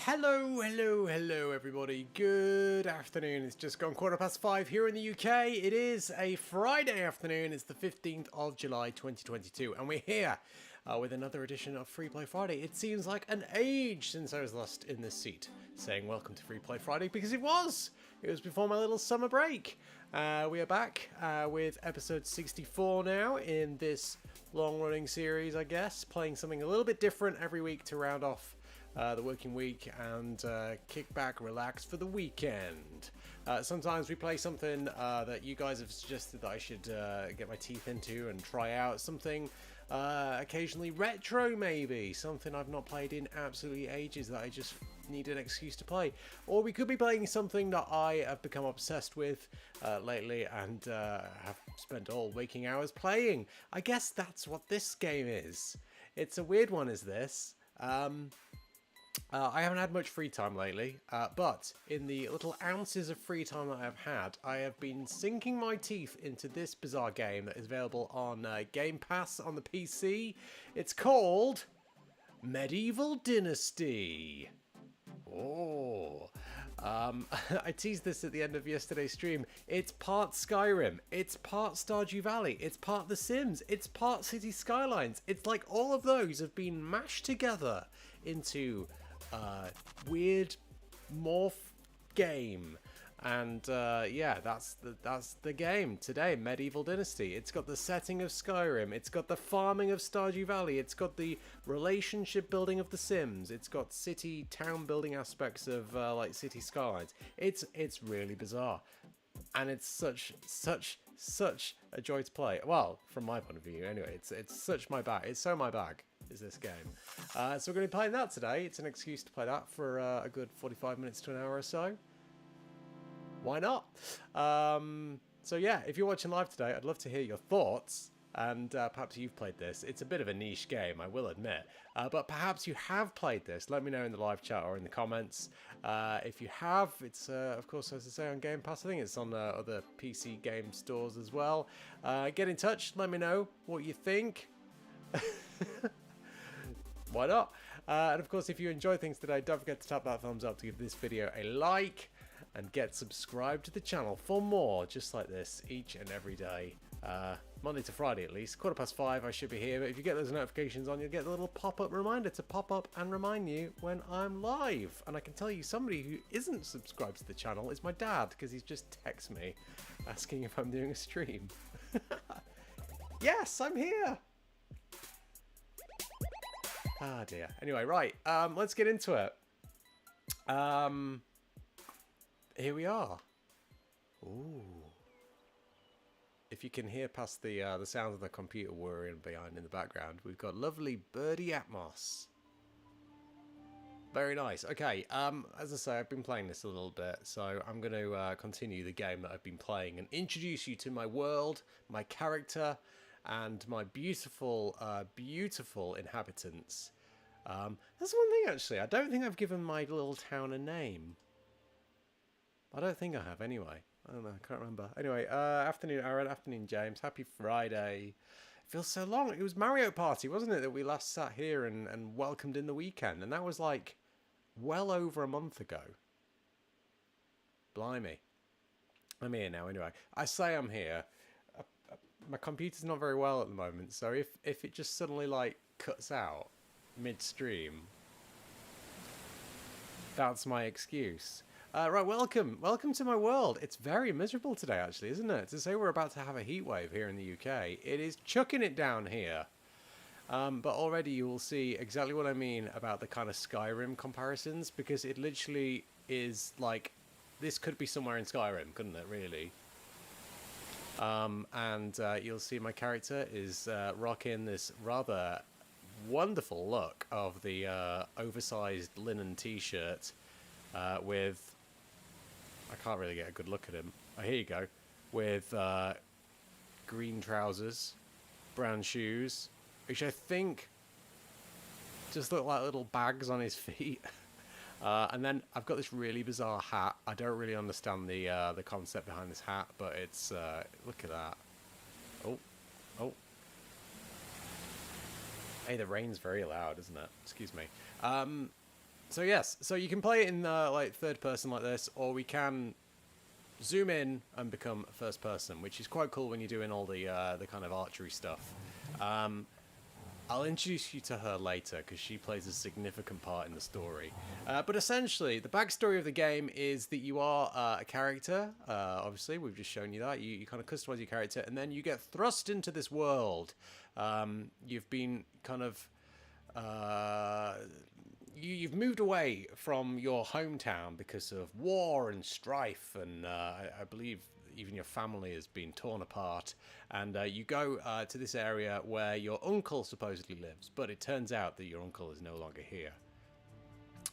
Hello, everybody. Good afternoon. It's just gone 5:15 here in the UK. It is a Friday afternoon. It's the 15th of July, 2022, and we're here with another edition of Freeplay Friday. It seems like an age since I was last in this seat saying welcome to Freeplay Friday, because it was before my little summer break. We are back with episode 64 now in this long-running series, I guess, playing something a little bit different every week to round off the working week and kick back, relax for the weekend. Sometimes we play something that you guys have suggested that I should get my teeth into and try out. Something occasionally retro, maybe. Something I've not played in absolutely ages that I just need an excuse to play. Or we could be playing something that I have become obsessed with lately and have spent all waking hours playing. I guess that's what this game is. It's a weird one, is this. I haven't had much free time lately, but in the little ounces of free time that I've had, I have been sinking my teeth into this bizarre game that is available on Game Pass on the PC. It's called Medieval Dynasty. Oh, I teased this at the end of yesterday's stream. It's part Skyrim, it's part Stardew Valley, it's part The Sims, it's part City Skylines. It's like all of those have been mashed together into weird morph game. And yeah, that's the game today, Medieval Dynasty. It's got the setting of Skyrim, it's got the farming of Stardew Valley, it's got the relationship building of The Sims, it's got city town building aspects of like City Skylines. It's really bizarre, and it's such a joy to play. Well, from my point of view, anyway. It's such my bag. It's so my bag is this game. So we're going to be playing that today. It's an excuse to play that for a good 45 minutes to an hour or so. Why not? So yeah, if you're watching live today, I'd love to hear your thoughts. And perhaps you've played this. It's a bit of a niche game, I will admit. But perhaps you have played this. Let me know in the live chat or in the comments. If you have, it's, of course, as I say, on Game Pass. I think it's on other PC game stores as well. Get in touch. Let me know what you think. Why not? And of course, if you enjoy things today, don't forget to tap that thumbs up to give this video a like. And get subscribed to the channel for more just like this each and every day. Monday to Friday at least. 5:15 I should be here, but if you get those notifications on, you'll get the little pop-up reminder to pop up and remind you when I'm live. And I can tell you, somebody who isn't subscribed to the channel is my dad, because he's just texted me asking if I'm doing a stream. Yes, I'm here! Ah dear. Anyway, right, let's get into it. Here we are. Ooh. If you can hear past the sound of the computer whirring behind in the background, we've got lovely birdie atmos. Very nice. Okay, as I say, I've been playing this a little bit, so I'm going to continue the game that I've been playing and introduce you to my world, my character, and my beautiful, beautiful inhabitants. That's one thing, actually. I don't think I've given my little town a name. I don't think I have, anyway. I don't know, I can't remember. Anyway, afternoon, Aaron. Afternoon, James. Happy Friday. It feels so long. It was Mario Party, wasn't it, that we last sat here and welcomed in the weekend? And that was, like, well over a month ago. Blimey. I'm here now, anyway. I say I'm here. My computer's not very well at the moment, so if it just suddenly, like, cuts out midstream, that's my excuse. Right, welcome to my world. It's very miserable today, actually, isn't it? To say we're about to have a heat wave here in the UK, it is chucking it down here. But already you will see exactly what I mean about the kind of Skyrim comparisons, because it literally is like, this could be somewhere in Skyrim, couldn't it, really? And you'll see my character is rocking this rather wonderful look of the oversized linen t-shirt with... I can't really get a good look at him. Oh, here you go. With green trousers, brown shoes, which I think just look like little bags on his feet. And then I've got this really bizarre hat. I don't really understand the concept behind this hat, but it's look at that. Oh. Hey, the rain's very loud, isn't it? Excuse me. So yes, so you can play it in like third person like this, or we can zoom in and become first person, which is quite cool when you're doing all the kind of archery stuff. I'll introduce you to her later because she plays a significant part in the story. But essentially, the backstory of the game is that you are a character. Obviously, we've just shown you that. You kind of customize your character, and then you get thrust into this world. You've been kind of... you've moved away from your hometown because of war and strife, and I believe even your family has been torn apart, and you go to this area where your uncle supposedly lives, but it turns out that your uncle is no longer here.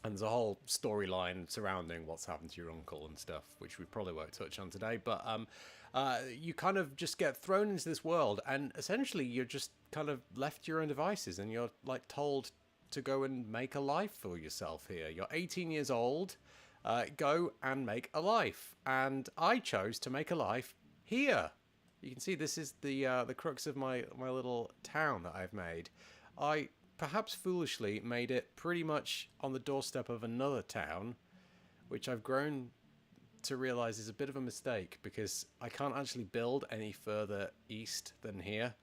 And there's a whole storyline surrounding what's happened to your uncle and stuff, which we probably won't touch on today, but you kind of just get thrown into this world, and essentially you're just kind of left to your own devices, and you're like told to go and make a life for yourself here. You're 18 years old, go and make a life. And I chose to make a life here. You can see this is the crux of my little town that I've made. I perhaps foolishly made it pretty much on the doorstep of another town, which I've grown to realize is a bit of a mistake because I can't actually build any further east than here.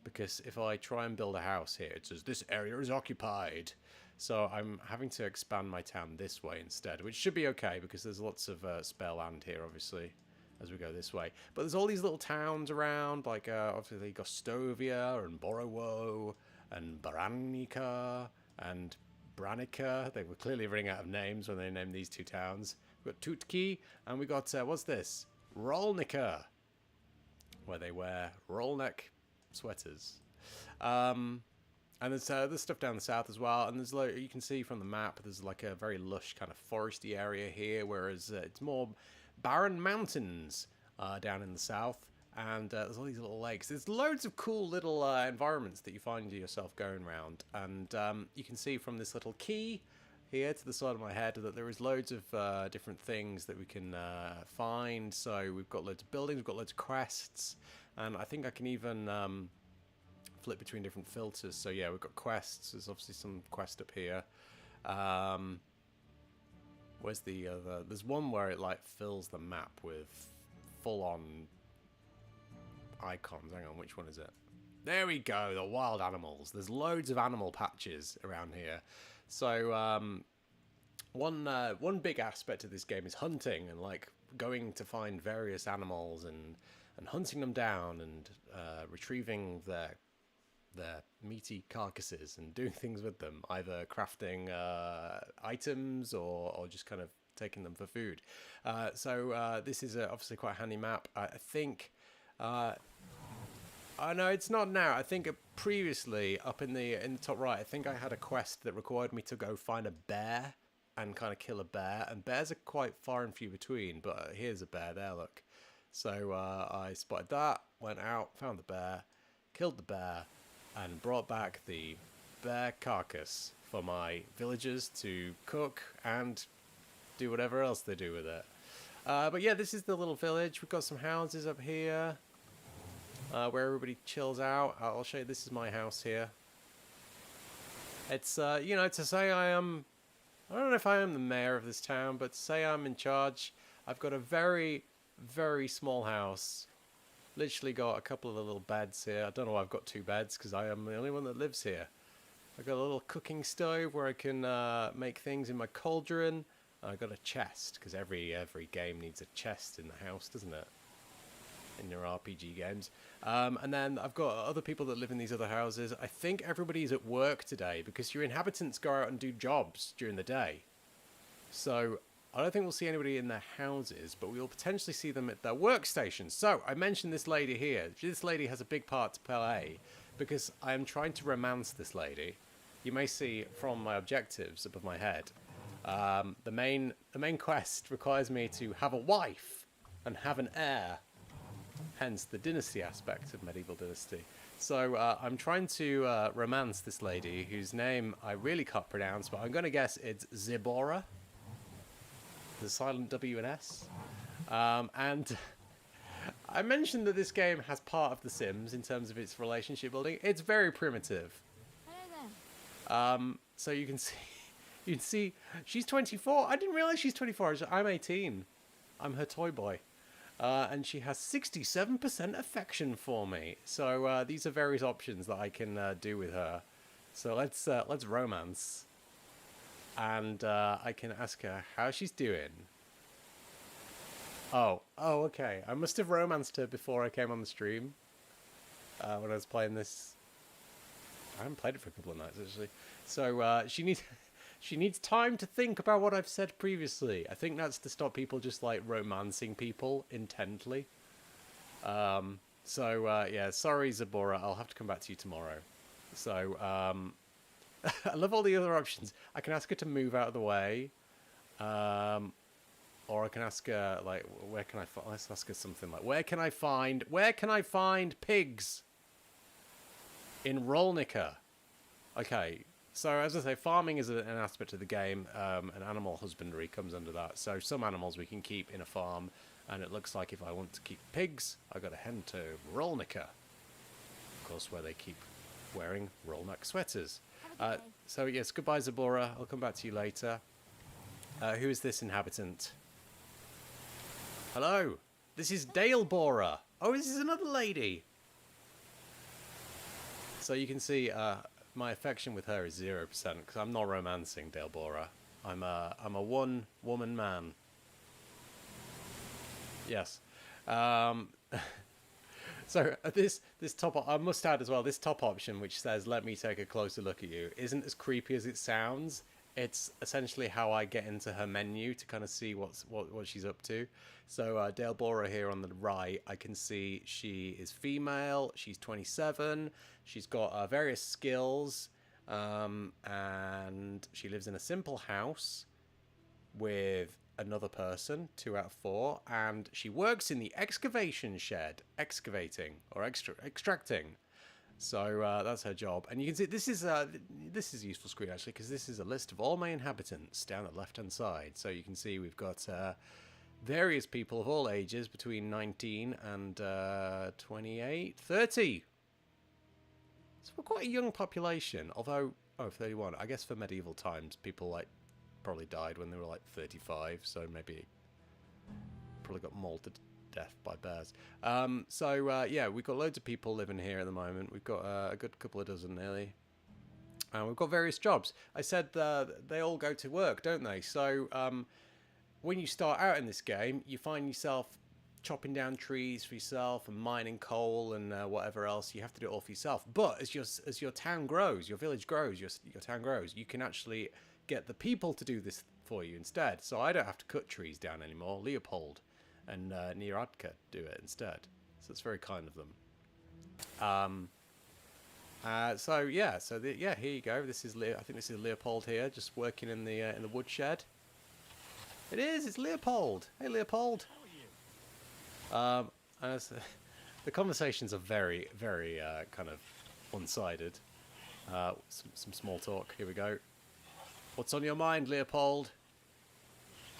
Because if I try and build a house here, it says this area is occupied. So I'm having to expand my town this way instead, which should be okay because there's lots of spare land here, obviously, as we go this way. But there's all these little towns around, like obviously Gostovia and Borowo and Baranica and Branica. They were clearly running out of names when they named these two towns. We've got Tutki and we got, what's this? Rolnica, where they wear roll neck sweaters. And there's stuff down the south as well, and there's you can see from the map there's like a very lush kind of foresty area here, whereas it's more barren mountains down in the south, and there's all these little lakes. There's loads of cool little environments that you find yourself going around, and you can see from this little key here to the side of my head that there is loads of different things that we can find. So we've got loads of buildings, we've got loads of quests, and I think I can even flip between different filters. So yeah, we've got quests. There's obviously some quest up here. Where's the other? There's one where it like fills the map with full-on icons. Hang on, which one is it? There we go, the wild animals. There's loads of animal patches around here. So one big aspect of this game is hunting and like going to find various animals and hunting them down and retrieving their meaty carcasses and doing things with them, either crafting items or just kind of taking them for food. So this is obviously quite a handy map. I think... Oh no, it's not now. I think previously, up in the top right, I think I had a quest that required me to go find a bear and kind of kill a bear. And bears are quite far and few between, but here's a bear there, look. So I spotted that, went out, found the bear, killed the bear, and brought back the bear carcass for my villagers to cook and do whatever else they do with it. But yeah, this is the little village. We've got some houses up here. Where everybody chills out. I'll show you, this is my house here. It's, you know, to say I don't know if I am the mayor of this town, but to say I'm in charge, I've got a very, very small house. Literally got a couple of little beds here. I don't know why I've got 2 beds, because I am the only one that lives here. I've got a little cooking stove where I can make things in my cauldron. I've got a chest, because every game needs a chest in the house, doesn't it? In your RPG games. And then I've got other people that live in these other houses. I think everybody's at work today because your inhabitants go out and do jobs during the day. So I don't think we'll see anybody in their houses, but we'll potentially see them at their workstations. So I mentioned this lady here. This lady has a big part to play because I am trying to romance this lady. You may see from my objectives above my head. The main quest requires me to have a wife and have an heir. Hence the dynasty aspect of medieval dynasty. So I'm trying to romance this lady whose name I really can't pronounce, but I'm going to guess it's Zibora. The silent W and S. And I mentioned that this game has part of The Sims in terms of its relationship building. It's very primitive. So you can You can see she's 24. I didn't realize she's 24. I'm 18. I'm her toy boy. And she has 67% affection for me. So these are various options that I can do with her. So let's romance. And I can ask her how she's doing. Oh, okay. I must have romanced her before I came on the stream. When I was playing this. I haven't played it for a couple of nights, actually. So she needs time to think about what I've said previously. I think that's to stop people just, like, romancing people intently. Yeah, sorry, Zabora. I'll have to come back to you tomorrow. So, I love all the other options. I can ask her to move out of the way. Or I can ask her, like, where can I find... Let's ask her something like, where can I find pigs in Rolnica? Okay, so as I say, farming is an aspect of the game, and animal husbandry comes under that. So some animals we can keep in a farm, and it looks like if I want to keep pigs, I've got to head to Rolnica. Of course, where they keep wearing roll-neck sweaters. So yes, goodbye, Zabora. I'll come back to you later. Who is this inhabitant? Hello, this is Dale Borer. Oh, this is another lady. So you can see my affection with her is 0% because I'm not romancing Dale Borer. I'm a one-woman man. Yes. So this top, I must add as well, this top option which says "Let me take a closer look at you" isn't as creepy as it sounds. It's essentially how I get into her menu to kind of see what she's up to. So Dale Borer here on the right, I can see she is female. She's 27. She's got various skills, and she lives in a simple house with another person, 2 out of 4, and she works in the excavation shed, excavating or extracting. So that's her job, and you can see this is a useful screen actually because this is a list of all my inhabitants down the left-hand side. So you can see we've got various people of all ages between 19 and 28, 30. So we're quite a young population, although 31. I guess for medieval times, people like probably died when they were like 35, so maybe probably got mauled to death by bears. Yeah, we've got loads of people living here at the moment. We've got a good couple of dozen nearly. And we've got various jobs. I said they all go to work, don't they? So when you start out in this game, you find yourself chopping down trees for yourself and mining coal and whatever else. You have to do it all for yourself. But as your town grows, your village grows, your town grows, you can actually get the people to do this for you instead. So I don't have to cut trees down anymore. Leopold and Niradka do it instead. So it's very kind of them. Here you go. This is I think this is Leopold here, just working in the woodshed. It is. It's Leopold. Hey, Leopold. How are you? The conversations are very, very kind of one-sided. Some small talk. Here we go. What's on your mind, Leopold?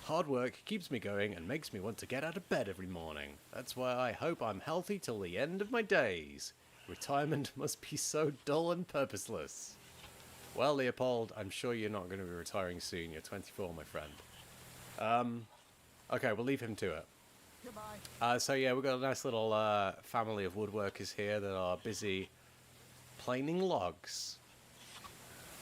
Hard work keeps me going and makes me want to get out of bed every morning. That's why I hope I'm healthy till the end of my days. Retirement must be so dull and purposeless. Well, Leopold, I'm sure you're not going to be retiring soon. You're 24, my friend. Okay, we'll leave him to it. Goodbye. So yeah, we've got a nice little family of woodworkers here that are busy planing logs.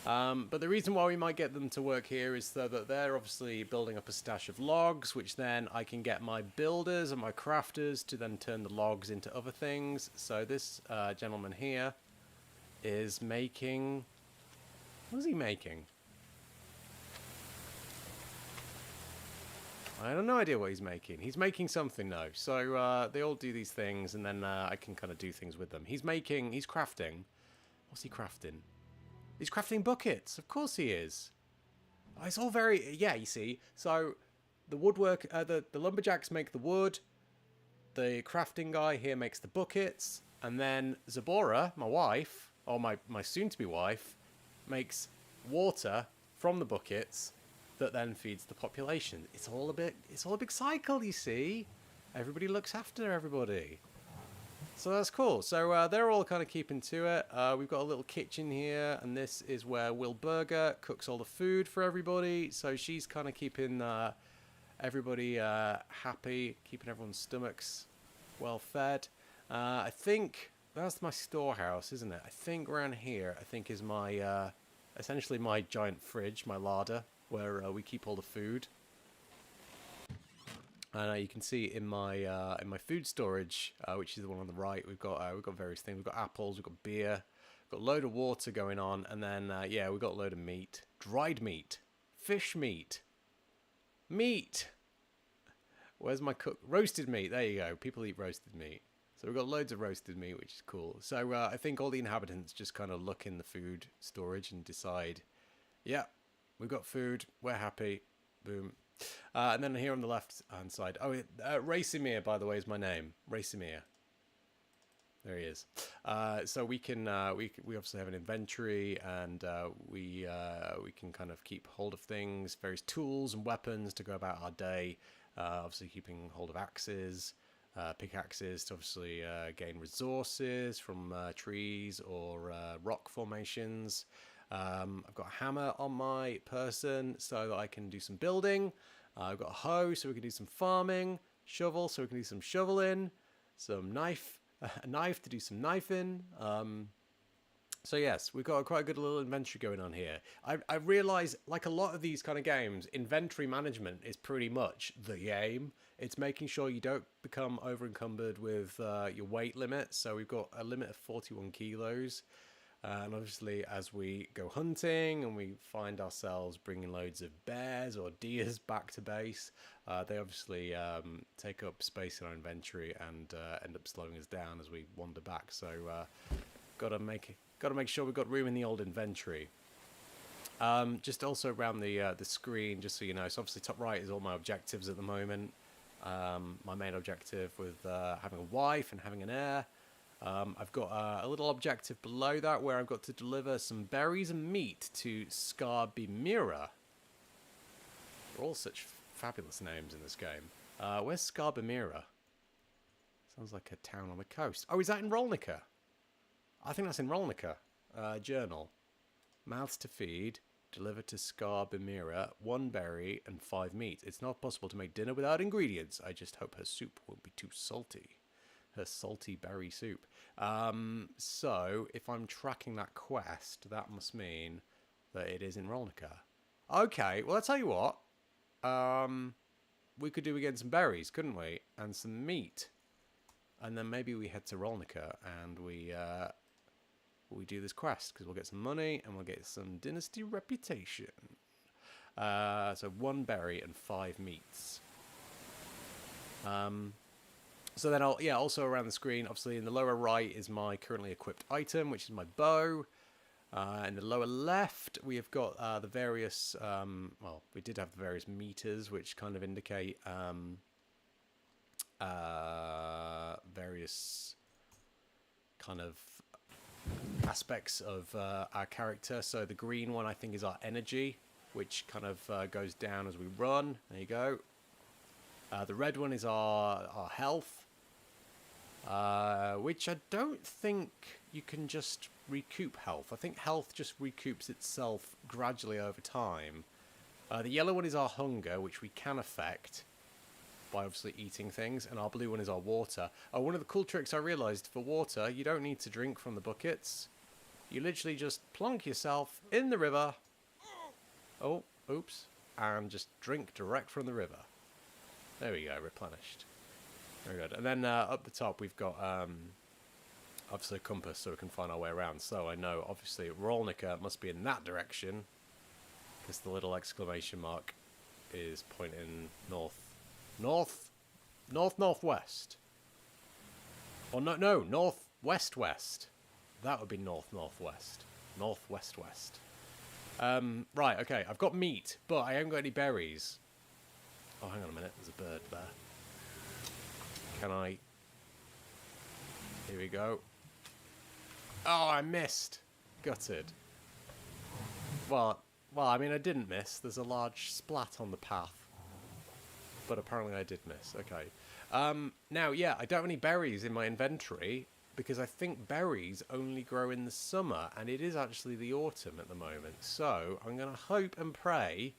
But the reason why we might get them to work here is so that they're obviously building up a stash of logs, which then I can get my builders and my crafters to then turn the logs into other things. So this gentleman here is making... What is he making? I have no idea what he's making. He's making something though. So they all do these things and then I can kind of do things with them. He's crafting. What's he crafting? He's crafting buckets. Of course he is. Oh, it's all very... Yeah, you see. So the woodwork... the lumberjacks make the wood. The crafting guy here makes the buckets. And then Zabora, my wife, or my soon-to-be wife, makes water from the buckets that then feeds the population. It's all a big cycle, you see. Everybody looks after everybody. So that's cool. So they're all kind of keeping to it. We've got a little kitchen here, and this is where Will Burger cooks all the food for everybody. So she's kind of keeping everybody happy, keeping everyone's stomachs well fed. I think that's my storehouse, isn't it? I think around here, I think is my essentially my giant fridge, my larder, where we keep all the food. And you can see in my food storage, which is the one on the right, we've got various things. We've got apples, we've got beer, we've got a load of water going on, and then yeah, we've got a load of meat, dried meat, fish meat, meat. Where's my roasted meat? There you go. People eat roasted meat, so we've got loads of roasted meat, which is cool. So I think all the inhabitants just kind of look in the food storage and decide, yeah, we've got food, we're happy, boom. And then here on the left-hand side, Racimir, by the way, is my name. Racimir. There he is. So we can we obviously have an inventory, and we can kind of keep hold of things, various tools and weapons to go about our day. Obviously, keeping hold of axes, pickaxes to obviously gain resources from trees or rock formations. I've got a hammer on my person so that I can do some building. I've got a hoe so we can do some farming. Shovel so we can do some shoveling. Some knife, a knife to do some knifing. So yes, we've got quite a good little inventory going on here. I realise, like a lot of these kind of games, inventory management is pretty much the game. It's making sure you don't become over encumbered with your weight limit. So we've got a limit of 41 kilos. And obviously, as we go hunting and we find ourselves bringing loads of bears or deers back to base, they obviously take up space in our inventory and end up slowing us down as we wander back. So, gotta make sure we've got room in the old inventory. Just also around the screen, just so you know. So obviously, top right is all my objectives at the moment. My main objective with having a wife and having an heir. I've got a little objective below that where I've got to deliver some berries and meat to Scarbimira. They're all such fabulous names in this game. Where's Scarbimira? Sounds like a town on the coast. Oh, is that in Rolnica? I think that's in Rolnica. Journal. Mouths to feed. Deliver to Scarbimira. 1 berry and 5 meat. It's not possible to make dinner without ingredients. I just hope her soup won't be too salty. Her salty berry soup. So, if I'm tracking that quest, that must mean that it is in Rolnica. Okay, well, I'll tell you what. We could do again some berries, couldn't we? And some meat. And then maybe we head to Rolnica and we do this quest, because we'll get some money and we'll get some Dynasty reputation. So 1 berry and 5 meats. So then also around the screen, obviously in the lower right is my currently equipped item, which is my bow. In the lower left, we have got the various, we did have the various meters, which kind of indicate various kind of aspects of our character. So the green one, I think, is our energy, which kind of goes down as we run. There you go. The red one is our health. Which I don't think you can just recoup health. I think health just recoups itself gradually over time. The yellow one is our hunger, which we can affect by obviously eating things. And our blue one is our water. One of the cool tricks I realised for water, you don't need to drink from the buckets. You literally just plonk yourself in the river. Oh, oops. And just drink direct from the river. There we go, replenished. Very good. And then up the top we've got obviously a compass so we can find our way around. So I know obviously Rolnica must be in that direction, because the little exclamation mark is pointing northwest. Or no, northwest. That would be northwest. Northwest. Right, okay, I've got meat, but I haven't got any berries. Oh, hang on a minute, there's a bird there. Can I? Here we go. Oh, I missed. Gutted. Well, I mean, I didn't miss. There's a large splat on the path. but apparently I did miss. Okay. Now, yeah, I don't have any berries in my inventory because I think berries only grow in the summer, and it is actually the autumn at the moment. So I'm going to hope and pray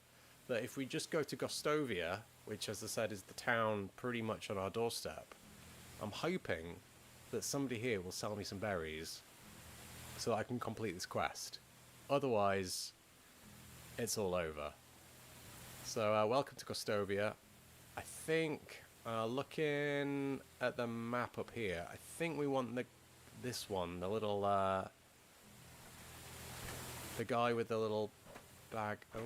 that if we just go to Gostovia, which, as I said, is the town pretty much on our doorstep, I'm hoping that somebody here will sell me some berries so that I can complete this quest. Otherwise, it's all over. So, welcome to Gostovia. I think, looking at the map up here, I think we want this one, the little, the guy with the little bag. Oh.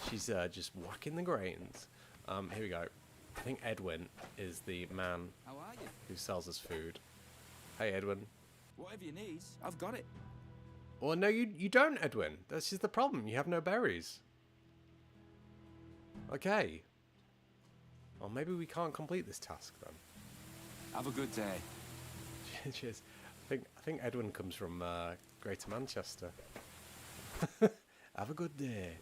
She's just whacking the grains. Here we go. I think Edwin is the man How are you? who sells us food. Hey, Edwin. Whatever you need, I've got it. Well, no, you don't, Edwin. That's just the problem. You have no berries. Okay. Well, maybe we can't complete this task then. Have a good day. Cheers. I think Edwin comes from Greater Manchester. Have a good day.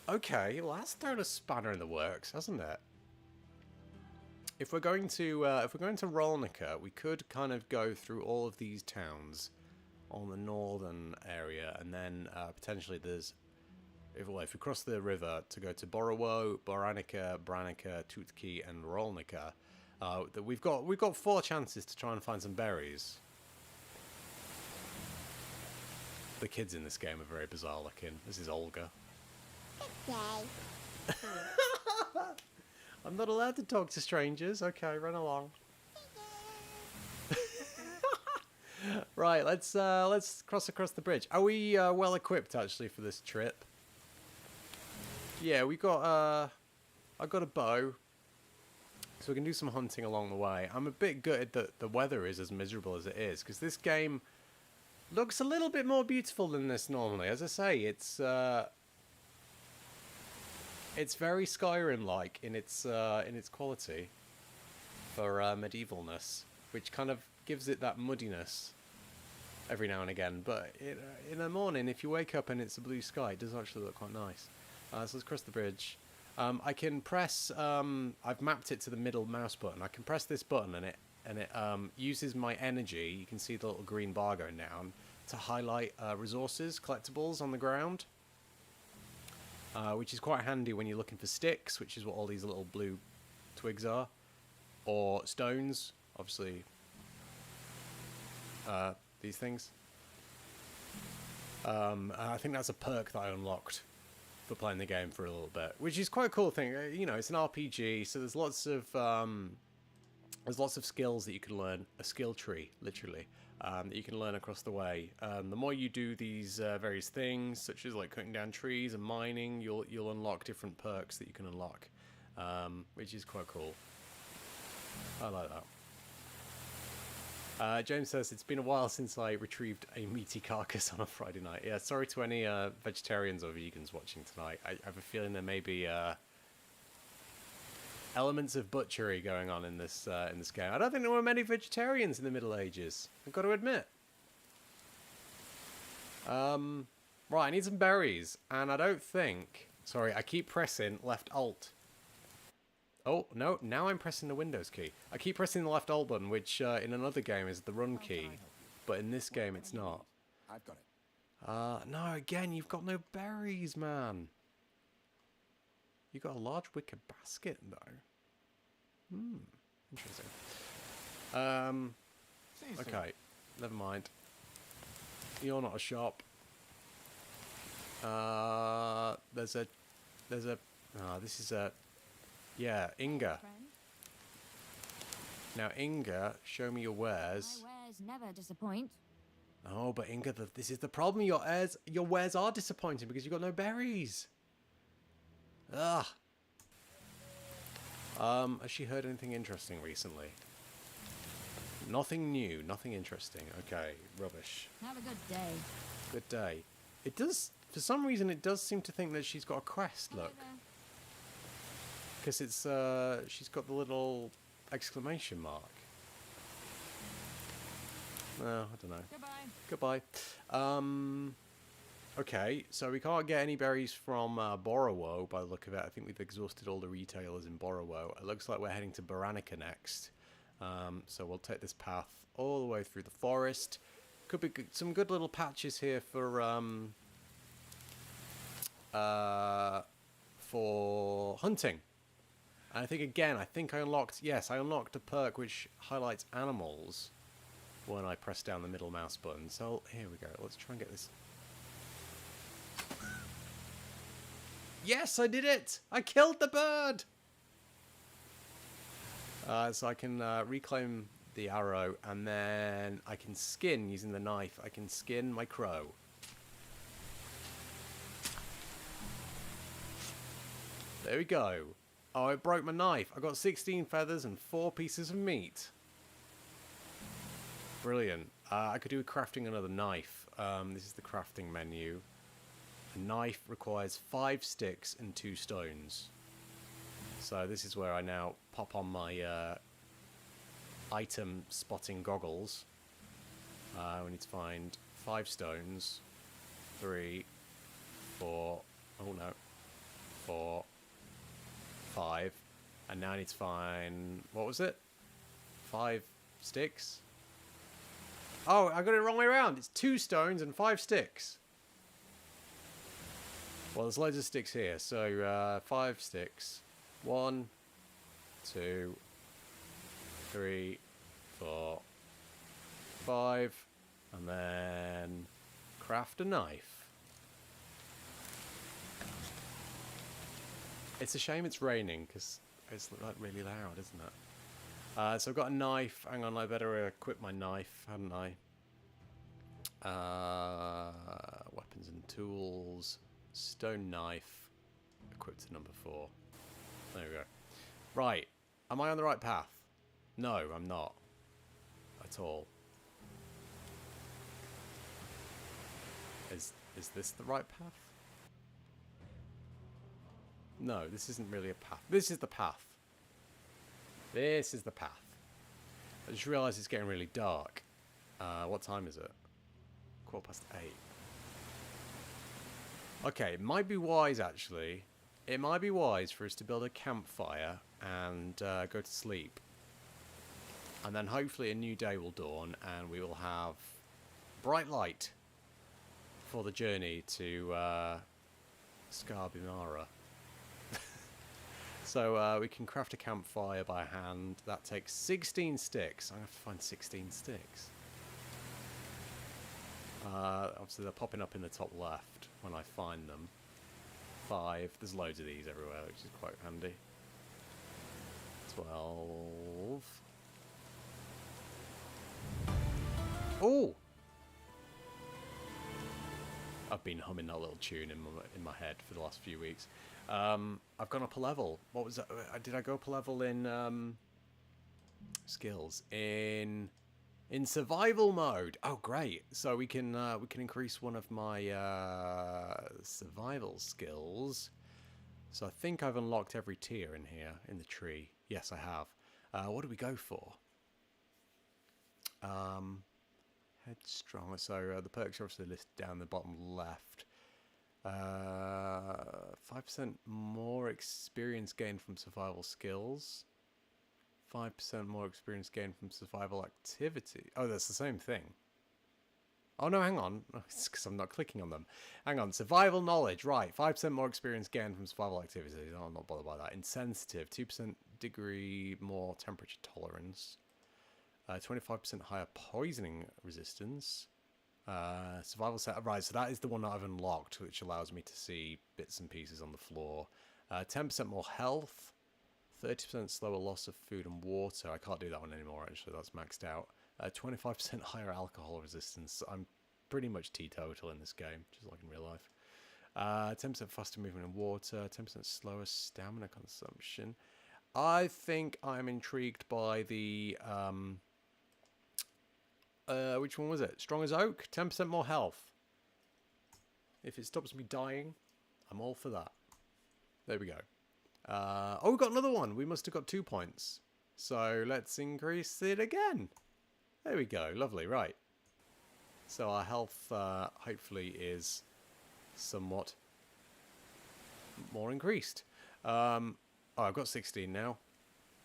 Okay, well that's thrown a spanner in the works, hasn't it? If we're going to Rolnica, we could kind of go through all of these towns on the northern area, and then potentially there's if we cross the river to go to Borowo, Boranica, Branica, Tutki, and Rolnica, that we've got 4 chances to try and find some berries. The kids in this game are very bizarre looking. This is Olga. Okay. I'm not allowed to talk to strangers. Okay, run along. Right, let's cross across the bridge. Are we well equipped actually for this trip? Yeah, we got I got a bow, so we can do some hunting along the way. I'm a bit gutted that the weather is as miserable as it is, because this game looks a little bit more beautiful than this normally. As I say, it's very Skyrim-like in its quality for medievalness, which kind of gives it that muddiness every now and again. But in the morning, if you wake up and it's a blue sky, it does actually look quite nice. So let's cross the bridge. I can press. I've mapped it to the middle mouse button. I can press this button and it uses my energy. You can see the little green bar going down to highlight resources, collectibles on the ground. Which is quite handy when you're looking for sticks, which is what all these little blue twigs are, or stones, obviously these things. I think that's a perk that I unlocked for playing the game for a little bit, which is quite a cool thing. You know, it's an RPG, so there's lots of skills that you can learn, a skill tree, literally. That you can learn across the way. The more you do these various things, such as like cutting down trees and mining, you'll unlock different perks that you can unlock, which is quite cool. I like that. James says, it's been a while since I retrieved a meaty carcass on a Friday night. Yeah, sorry to any vegetarians or vegans watching tonight. I have a feeling there may be elements of butchery going on in this game. I don't think there were many vegetarians in the Middle Ages, I've got to admit. Right, I need some berries, and I don't think... Sorry, I keep pressing left alt. Oh, no, now I'm pressing the Windows key. I keep pressing the left alt button, which in another game is the run key, but in this game it's not. I've got it. No, again, you've got no berries, man. You've got a large wicker basket, though. Interesting. Okay, never mind. You're not a shop. This is a... Yeah, Inga. Now, Inga, show me your wares. My wares never disappoint. Oh, but Inga, this is the problem. Your wares are disappointing because you've got no berries. Ugh. Has she heard anything interesting recently? Nothing new, nothing interesting. Okay, rubbish. Have a good day. Good day. It does, for some reason, it does seem to think that she's got a quest, look. Because it's, she's got the little exclamation mark. No, I don't know. Goodbye. Goodbye. Okay, so we can't get any berries from Borowo by the look of it. I think we've exhausted all the retailers in Borowo. It looks like we're heading to Baranica next. So we'll take this path all the way through the forest. Could be some good little patches here for hunting. And I think again, I unlocked a perk which highlights animals when I press down the middle mouse button. So here we go. Let's try and get this. Yes, I did it! I killed the bird! So I can reclaim the arrow, and then I can skin, using the knife, I can skin my crow. There we go. Oh, it broke my knife. I got 16 feathers and 4 pieces of meat. Brilliant. I could do with crafting another knife. This is the crafting menu. A knife requires 5 sticks and 2 stones. So this is where I now pop on my item spotting goggles. We need to find 5 stones. 3, 4, oh no, 4, 5. And now I need to find, what was it? 5 sticks? Oh, I got it the wrong way around. It's 2 stones and 5 sticks. Well, there's loads of sticks here, so 5 sticks. 1, 2, 3, 4, 5, and then craft a knife. It's a shame it's raining, because it's like really loud, isn't it? So I've got a knife. Hang on, I better equip my knife, hadn't I? Weapons and tools. Stone knife. Equipped to number 4. There we go. Right. Am I on the right path? No, I'm not. At all. Is this the right path? No, this isn't really a path. This is the path. This is the path. I just realised it's getting really dark. What time is it? 8:15. Okay, it might be wise, actually. It might be wise for us to build a campfire and go to sleep. And then hopefully a new day will dawn and we will have bright light for the journey to Scarbimara. So we can craft a campfire by hand. That takes 16 sticks. I'm going to have to find 16 sticks. Obviously they're popping up in the top left when I find them. 5. There's loads of these everywhere, which is quite handy. 12. Oh! I've been humming that little tune in my head for the last few weeks. I've gone up a level. What was that? Did I go up a level in skills? In survival mode. Oh, great! So we can increase one of my survival skills. So I think I've unlocked every tier in here in the tree. Yes, I have. What do we go for? Headstrong. So the perks are obviously listed down the bottom left. 5% more experience gained from survival skills. 5% more experience gained from survival activity. Oh, that's the same thing. Oh, no, hang on. It's because I'm not clicking on them. Hang on. Survival knowledge. Right. 5% more experience gained from survival activities. Oh, I'm not bothered by that. Insensitive. 2% degree more temperature tolerance. 25% higher poisoning resistance. Survival set. Right, so that is the one that I've unlocked, which allows me to see bits and pieces on the floor. 10% more health. 30% slower loss of food and water. I can't do that one anymore, actually. That's maxed out. 25% higher alcohol resistance. I'm pretty much teetotal in this game, just like in real life. 10% faster movement in water. 10% slower stamina consumption. I think I'm intrigued by the... which one was it? Strong as oak? 10% more health. If it stops me dying, I'm all for that. There we go. Oh, we got another one. We must have got 2 points. So let's increase it again. There we go. Lovely. Right. So our health hopefully is somewhat more increased. Oh, I've got 16 now.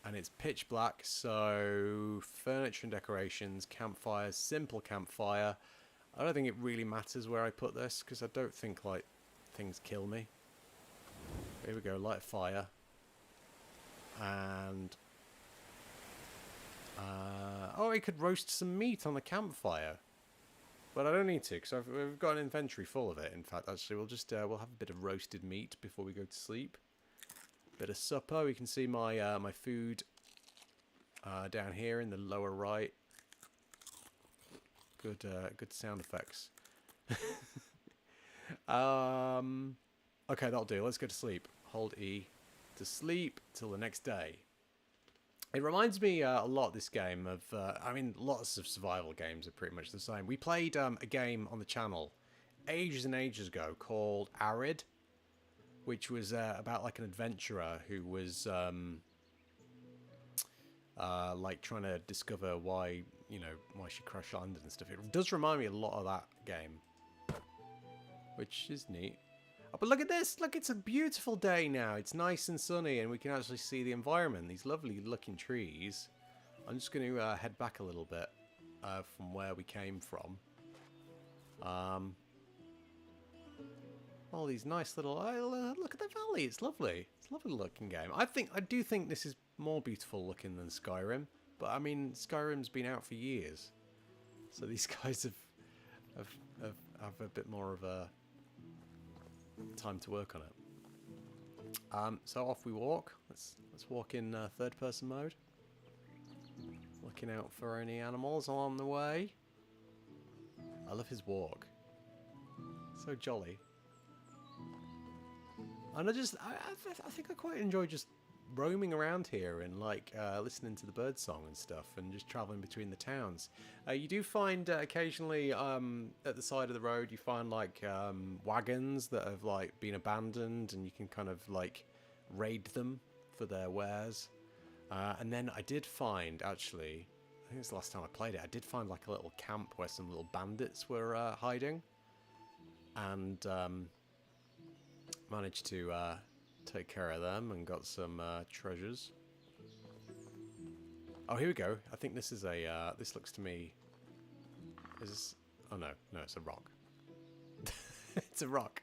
And it's pitch black, so furniture and decorations, campfire, simple campfire. I don't think it really matters where I put this, because I don't think, like, things kill me. Here we go, light a fire. And... oh, I could roast some meat on the campfire. But I don't need to, because we've got an inventory full of it. In fact, actually, we'll just we'll have a bit of roasted meat before we go to sleep. Bit of supper. We can see my my food down here in the lower right. Good good sound effects. Okay, that'll do. Let's go to sleep. Hold E to sleep till the next day. It reminds me a lot, this game, of... I mean, lots of survival games are pretty much the same. We played a game on the channel ages and ages ago called Arid, which was about, like, an adventurer who was, like, trying to discover why, you know, why she crash landed and stuff. It does remind me a lot of that game, which is neat. Oh, but look at this! Look, it's a beautiful day now. It's nice and sunny, and we can actually see the environment. These lovely looking trees. I'm just going to head back a little bit from where we came from. All these nice little... look at the valley. It's lovely. It's a lovely looking game. I do think this is more beautiful looking than Skyrim. But I mean, Skyrim's been out for years, so these guys have a bit more of a time to work on it. So off we walk. Let's walk in third person mode. Looking out for any animals along the way. I love his walk. So jolly. And I think I quite enjoy just roaming around here and like listening to the bird song and stuff, and just traveling between the towns. You do find occasionally at the side of the road you find like wagons that have like been abandoned, and you can kind of like raid them for their wares. And then I did find, actually, I think it's the last time I played it, I did find like a little camp where some little bandits were hiding, and managed to take care of them and got some treasures. Oh, here we go. I think this is a, this looks to me, is this, oh no, it's a rock. It's a rock.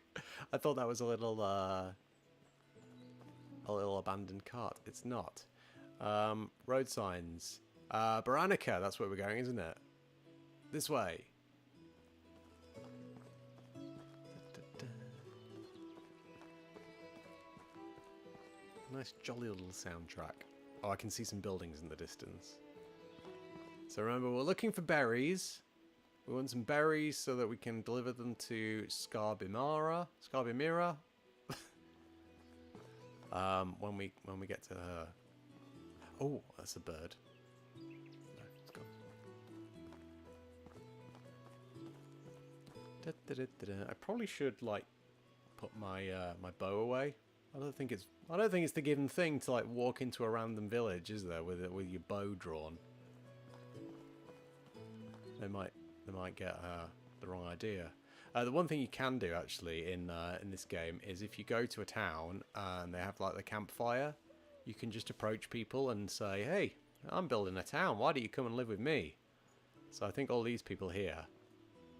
I thought that was a little abandoned cart. It's not. Road signs. Baranica, that's where we're going, isn't it? This way. Nice jolly little soundtrack. Oh, I can see some buildings in the distance. So remember, we're looking for berries. We want some berries so that we can deliver them to Scarbimira. When we get to her. Oh, that's a bird. No, it's gone. I probably should like put my my bow away. I don't think it's the given thing to like walk into a random village, is there, with your bow drawn? They might get the wrong idea. The one thing you can do actually in this game is if you go to a town and they have like the campfire, you can just approach people and say, "Hey, I'm building a town. Why don't you come and live with me?" So I think all these people here,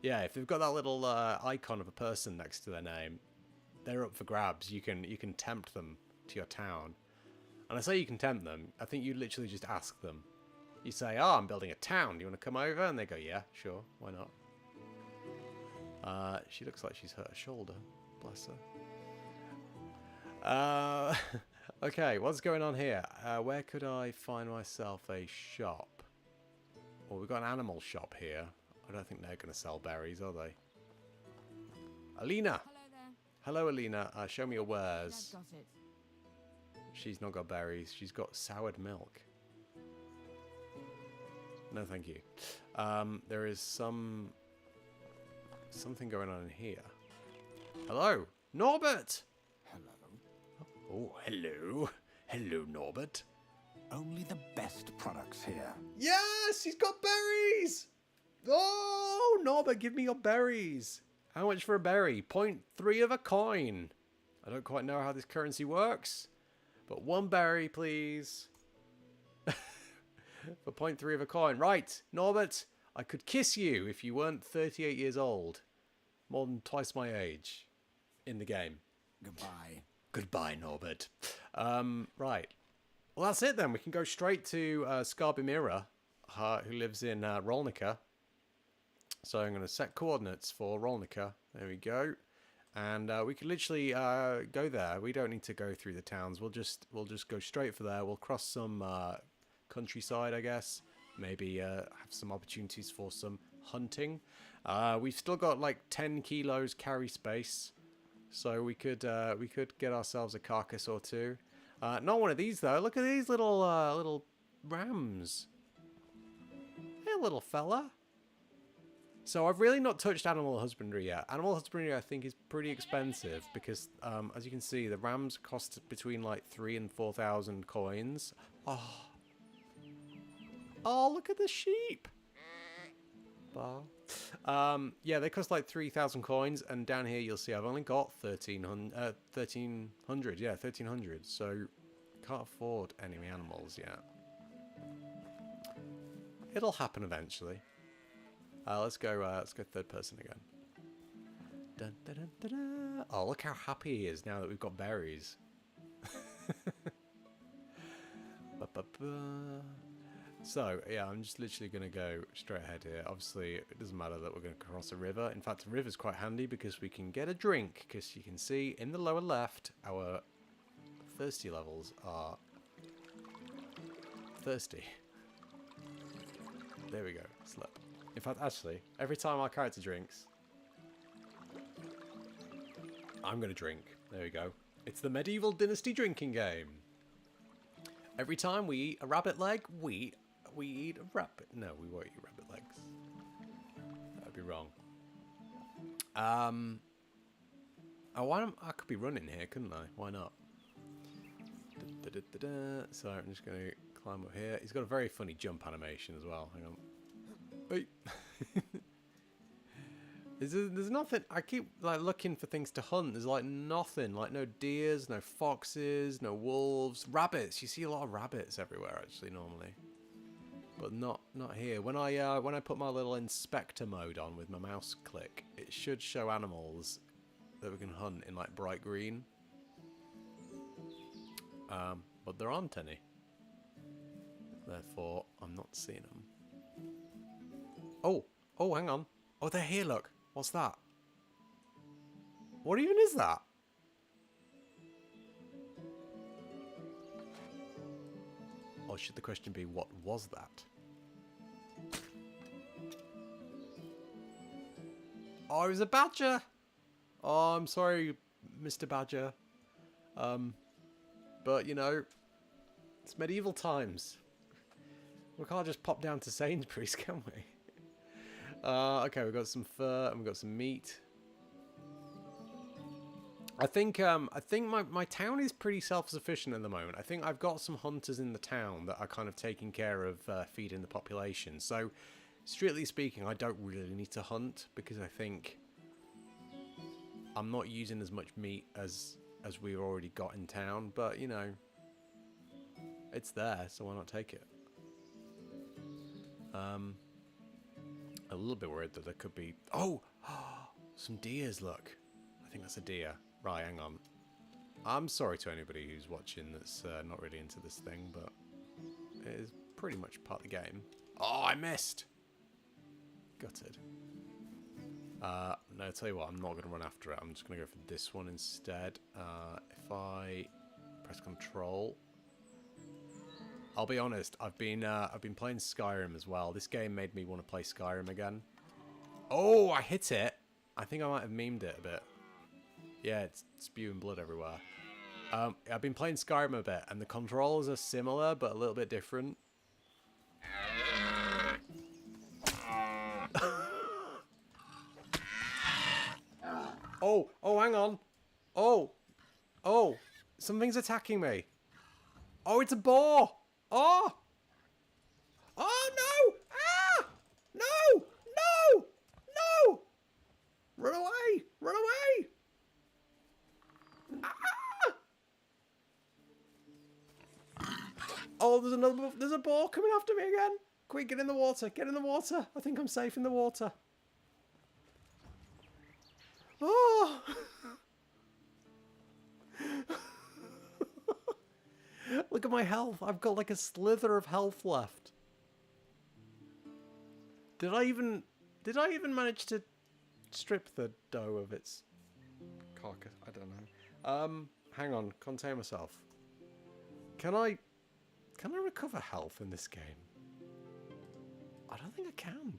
yeah, if they've got that little icon of a person next to their name, they're up for grabs. You can tempt them to your town. And I say you can tempt them. I think you literally just ask them. You say, "Oh, I'm building a town. Do you want to come over?" And they go, "Yeah, sure. Why not?" She looks like she's hurt her shoulder. Bless her. Okay, what's going on here? Where could I find myself a shop? Well, we've got an animal shop here. I don't think they're going to sell berries, are they? Alina! Hello there. Hello, Alina. Show me your wares. Dad got it. She's not got berries. She's got soured milk. No, thank you. There is something going on in here. Hello, Norbert. Hello. Oh, hello. Hello, Norbert. Only the best products here. Yes, he's got berries. Oh, Norbert, give me your berries. How much for a berry? 0.3 of a coin. I don't quite know how this currency works, but 1 berry, please. For 0.3 of a coin. Right, Norbert, I could kiss you if you weren't 38 years old. More than twice my age in the game. Goodbye. Goodbye, Norbert. Right. Well, that's it then. We can go straight to Skarbimira, who lives in Rolnica. So I'm going to set coordinates for Rolnica. There we go. And we can literally go there. We don't need to go through the towns. We'll just go straight for there. We'll cross some countryside, I guess. Maybe have some opportunities for some hunting. We've still got like 10 kilos carry space, so we could get ourselves a carcass or two. Not one of these though. Look at these little rams. Hey, little fella. So I've really not touched animal husbandry yet. Animal husbandry I think is pretty expensive because as you can see the rams cost between like 3,000 and 4,000 coins. Oh, look at the sheep. Yeah, they cost like 3,000 coins, and down here you'll see I've only got 1,300. Yeah, 1,300. So can't afford any animals yet. It'll happen eventually. Let's go third person again. Dun, dun, dun, dun, dun. Oh, look how happy he is now that we've got berries. Ba, ba, ba. So, yeah, I'm just literally going to go straight ahead here. Obviously, it doesn't matter that we're going to cross a river. In fact, the river's quite handy because we can get a drink. Because you can see in the lower left, our thirsty levels are thirsty. There we go. Slip. In fact, actually, every time our character drinks, I'm going to drink. There we go. It's the medieval Dynasty drinking game. Every time we eat a rabbit leg, we eat a rabbit. No, we won't eat rabbit legs. That would be wrong. Oh, I could be running here, couldn't I? Why not? So I'm just going to climb up here. He's got a very funny jump animation as well. Hang on. Wait. There's nothing. I keep like looking for things to hunt. There's like nothing. Like no deers, no foxes, no wolves, rabbits. You see a lot of rabbits everywhere actually normally, but not here. When I put my little inspector mode on with my mouse click, it should show animals that we can hunt in like bright green. But there aren't any. Therefore, I'm not seeing them. Oh, hang on. Oh, they're here. Look. What's that? What even is that? Or should the question be, what was that? Oh, it was a badger! Oh, I'm sorry, Mr. Badger. But, you know, it's medieval times. We can't just pop down to Sainsbury's, can we? Okay, we've got some fur and we've got some meat. I think my town is pretty self-sufficient at the moment. I think I've got some hunters in the town that are kind of taking care of feeding the population. So, strictly speaking, I don't really need to hunt because I think I'm not using as much meat as we've already got in town. But, you know, it's there, so why not take it? A little bit worried that there could be... Oh! Some deers, look. I think that's a deer. Right, hang on. I'm sorry to anybody who's watching that's not really into this thing, but it is pretty much part of the game. Oh, I missed! Gutted. No, I'll tell you what, I'm not going to run after it. I'm just going to go for this one instead. If I press control... I'll be honest, I've been playing Skyrim as well. This game made me want to play Skyrim again. Oh, I hit it. I think I might have memed it a bit. Yeah, it's spewing blood everywhere. I've been playing Skyrim a bit, and the controls are similar, but a little bit different. Oh, hang on. Oh, something's attacking me. Oh, it's a boar. Oh no! Ah! No! Run away! Run away! Oh, there's a boar coming after me again. Quick, get in the water. Get in the water. I think I'm safe in the water. Oh! Look at my health. I've got like a slither of health left. Did I even manage to strip the doe of its carcass? I don't know. Hang on. Contain myself. Can I recover health in this game? I don't think I can.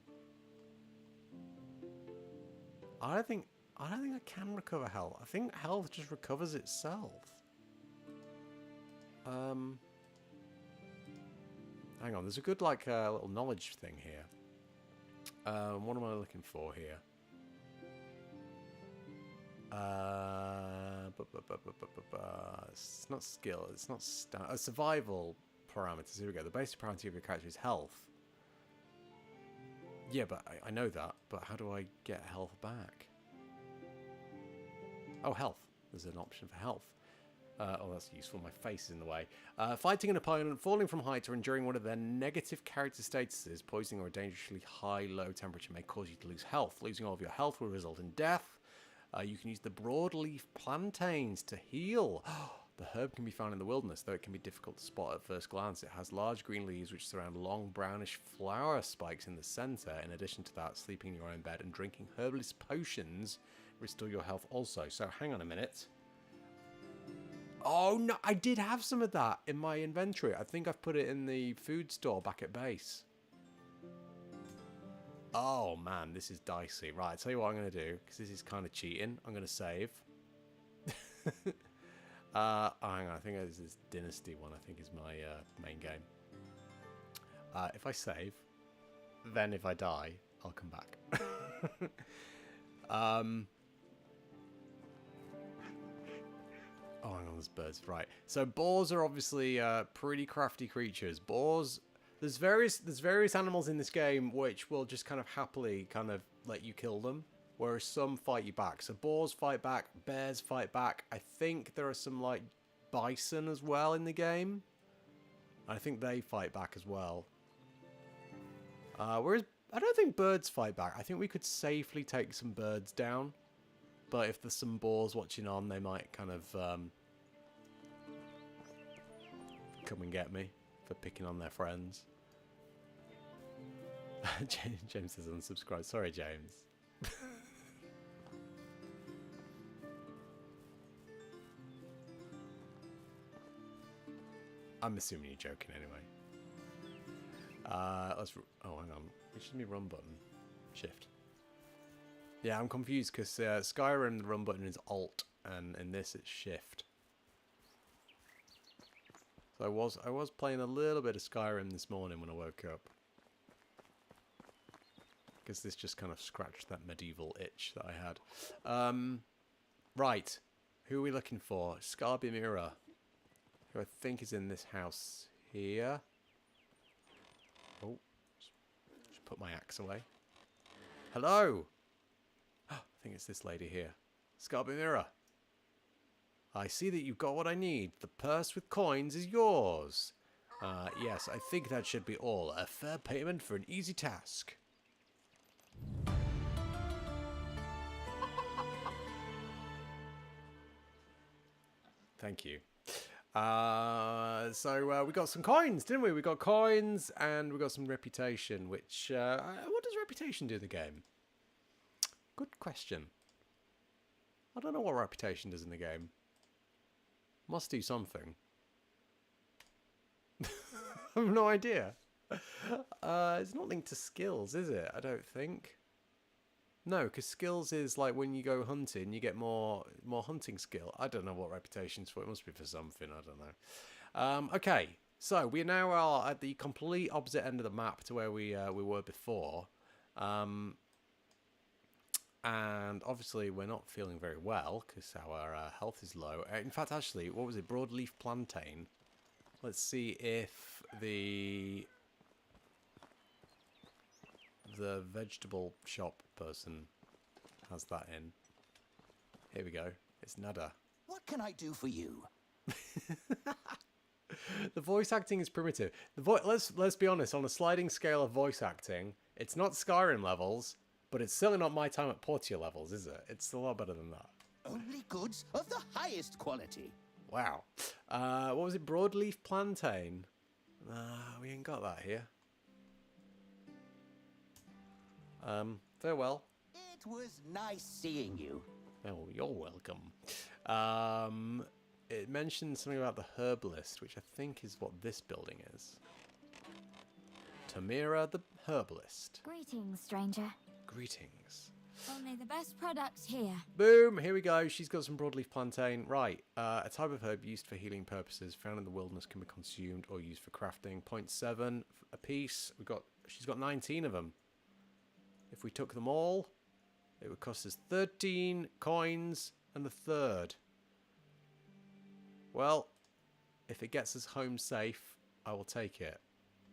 I don't think I can recover health. I think health just recovers itself. Hang on, there's a good like little knowledge thing here. What am I looking for here? It's not skill. It's not survival parameters. Here we go. The basic parameter of your character is health. Yeah, but I know that. But how do I get health back? Oh, health. There's an option for health. Oh, that's useful. My face is in the way. Fighting an opponent, falling from height, or enduring one of their negative character statuses, poisoning or a dangerously high low temperature may cause you to lose health. Losing all of your health will result in death. You can use the broadleaf plantains to heal. The herb can be found in the wilderness, though it can be difficult to spot at first glance. It has large green leaves which surround long brownish flower spikes in the centre. In addition to that, sleeping in your own bed and drinking herbalist potions restore your health also. So hang on a minute. Oh no, I did have some of that in my inventory. I think I've put it in the food store back at base. Oh man, this is dicey. Right, I'll tell you what I'm going to do, because this is kind of cheating. I'm going to save. Hang on, I think this is Dynasty one, I think is my main game. If I save, then if I die, I'll come back. Oh, hang on, there's birds. Right. So boars are obviously pretty crafty creatures. Boars, there's various animals in this game which will just kind of happily kind of let you kill them, whereas some fight you back. So boars fight back, bears fight back. I think there are some like bison as well in the game. I think they fight back as well. Whereas I don't think birds fight back. I think we could safely take some birds down. But if there's some boars watching on, they might kind of come and get me for picking on their friends. James says unsubscribe. Sorry, James. I'm assuming you're joking anyway. Oh, hang on. Which is my run button? Shift. Yeah, I'm confused because Skyrim, the run button is Alt, and in this it's Shift. So I was playing a little bit of Skyrim this morning when I woke up. Because this just kind of scratched that medieval itch that I had. Right, who are we looking for? Scarbimira, who I think is in this house here. Oh, just put my axe away. Hello! I think it's this lady here. Scarbimira. I see that you've got what I need. The purse with coins is yours. Yes, I think that should be all. A fair payment for an easy task. Thank you. So we got some coins, didn't we? We got coins and we got some reputation, which... what does reputation do in the game? Good question. I don't know what reputation does in the game. Must do something. I have no idea. It's not linked to skills, is it? I don't think. No, because skills is like when you go hunting, you get more hunting skill. I don't know what reputation's for. It must be for something. I don't know. Okay, so we now are at the complete opposite end of the map to where we were before. And obviously we're not feeling very well because our health is low. In fact, actually, what was it? Broadleaf plantain. Let's see if the vegetable shop person has that in. Here we go. It's nada. What can I do for you? The voice acting is primitive. Let's be honest. On a sliding scale of voice acting, it's not Skyrim levels, but it's certainly not My Time at Portia levels, is it? It's a lot better than that. Only goods of the highest quality. Wow. What was it? Broadleaf plantain. We ain't got that here. Farewell. It was nice seeing you. Oh, you're welcome. It mentioned something about the herbalist, which I think is what this building is. Tamira the herbalist. Greetings, stranger. Greetings. Only the best products here. Boom! Here we go. She's got some broadleaf plantain. Right. A type of herb used for healing purposes, found in the wilderness, can be consumed or used for crafting. 0.7 a piece. She's got 19 of them. If we took them all, it would cost us 13 coins and a third. Well, if it gets us home safe, I will take it.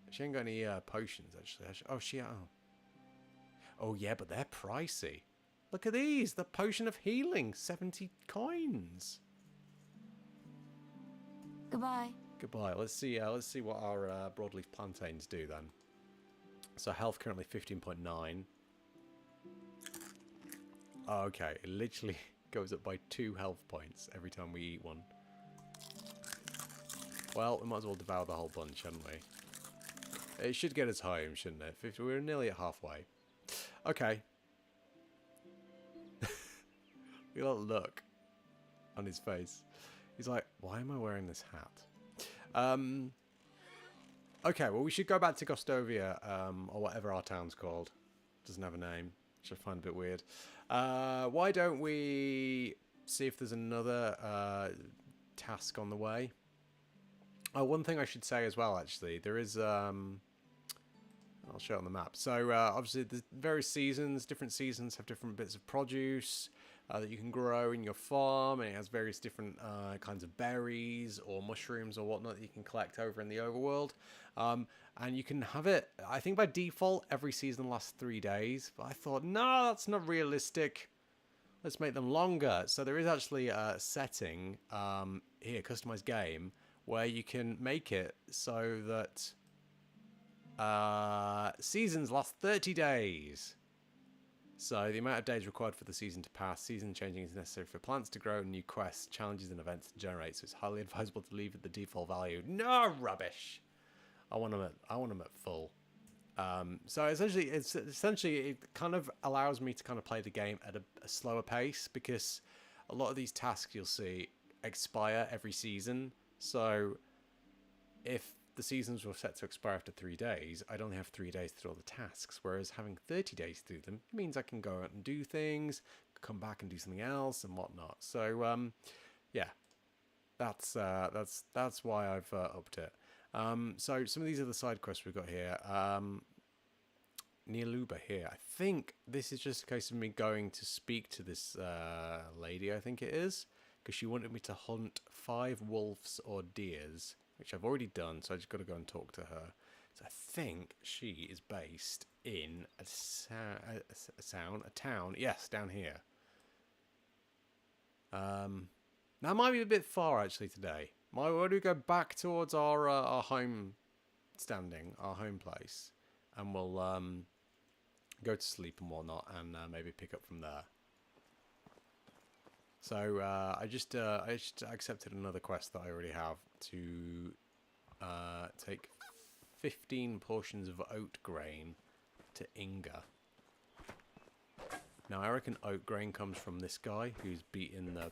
She ain't got any potions, actually. Oh, yeah, but they're pricey. Look at these. The potion of healing. 70 coins. Goodbye. Goodbye. Let's see what our broadleaf plantains do then. So health currently 15.9. Oh, okay. It literally goes up by 2 health points every time we eat one. Well, we might as well devour the whole bunch, shouldn't we? It should get us home, shouldn't it? We're nearly at halfway. Okay. Look at that look on his face. He's like, why am I wearing this hat? Okay, well, we should go back to Gostovia, or whatever our town's called. Doesn't have a name, which I find a bit weird. Why don't we see if there's another task on the way? Oh, one thing I should say as well, actually. There is... I'll show it on the map. So, obviously, there's various seasons. Different seasons have different bits of produce that you can grow in your farm. And it has various different kinds of berries or mushrooms or whatnot that you can collect over in the overworld. And you can have it, I think by default, every season lasts 3 days. But I thought, no, that's not realistic. Let's make them longer. So there is actually a setting here, customized game, where you can make it so that seasons last 30 days. So the amount of days required for the season to pass, season changing is necessary for plants to grow, new quests, challenges and events to generate. So it's highly advisable to leave at the default value. No rubbish. I want them at full. So essentially, it kind of allows me to kind of play the game at a slower pace, because a lot of these tasks you'll see expire every season. So if the seasons were set to expire after 3 days, I'd only have 3 days to do all the tasks, whereas having 30 days to do them means I can go out and do things, come back and do something else and whatnot. So yeah, that's why I've upped it. So some of these other side quests we've got here. Near Luba here. I think this is just a case of me going to speak to this lady, I think it is, because she wanted me to hunt 5 wolves or deers, which I've already done, so I just got to go and talk to her. So I think she is based in a town, yes, down here. That might be a bit far, actually, today. Why don't we go back towards our home standing, our home place, and we'll go to sleep and whatnot, and maybe pick up from there. So I just accepted another quest that I already have to take 15 portions of oat grain to Inga. Now I reckon oat grain comes from this guy who's beating the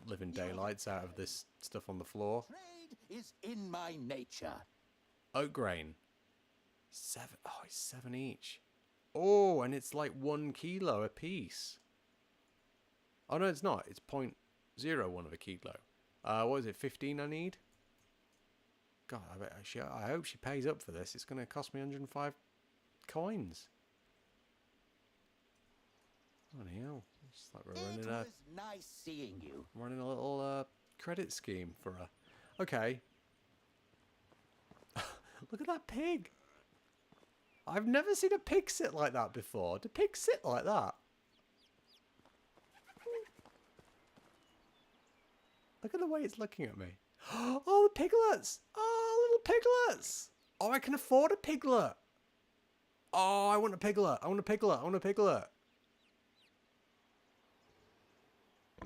living daylights out of this stuff on the floor. Trade is in my nature. Oat grain. 7. Oh, it's 7 each. Oh, and it's like 1 kilo a piece. Oh, no, it's not. It's 0.01 of a kilo. What is it, 15 I need? God, I hope she pays up for this. It's going to cost me 105 coins. Bloody hell. It's like we're running It was nice seeing you. running a little credit scheme for her. Okay. Look at that pig. I've never seen a pig sit like that before. Do pigs sit like that? Look at the way it's looking at me. Oh, the piglets! Oh, little piglets! Oh, I can afford a piglet. Oh, I want a piglet. I want a piglet. I want a piglet.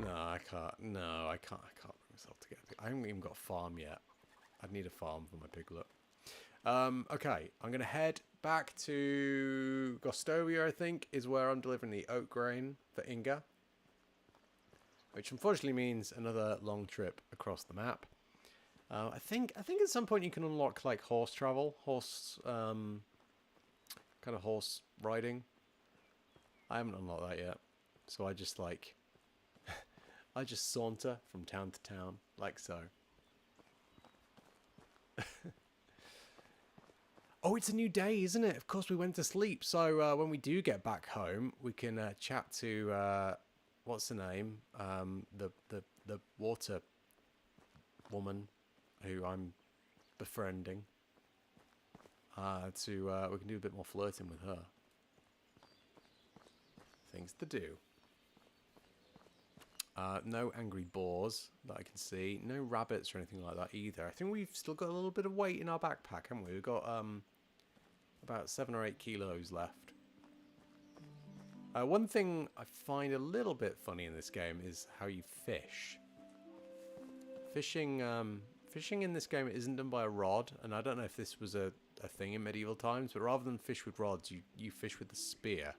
No, I can't. No, I can't. I can't bring myself to get a piglet. I haven't even got a farm yet. I'd need a farm for my piglet. Okay, I'm going to head back to Gostovia, I think, is where I'm delivering the oat grain for Inga. Which unfortunately means another long trip across the map. I think at some point you can unlock like horse travel, kind of horse riding. I haven't unlocked that yet, so I just like I just saunter from town to town like so. Oh, it's a new day, isn't it? Of course, we went to sleep, so when we do get back home, we can chat to what's her name? The water woman who I'm befriending. We can do a bit more flirting with her. Things to do. No angry boars that I can see. No rabbits or anything like that either. I think we've still got a little bit of weight in our backpack, haven't we? We've got about 7 or 8 kilos left. One thing I find a little bit funny in this game is how you fish. Fishing in this game isn't done by a rod, and I don't know if this was a thing in medieval times, but rather than fish with rods, you fish with a spear.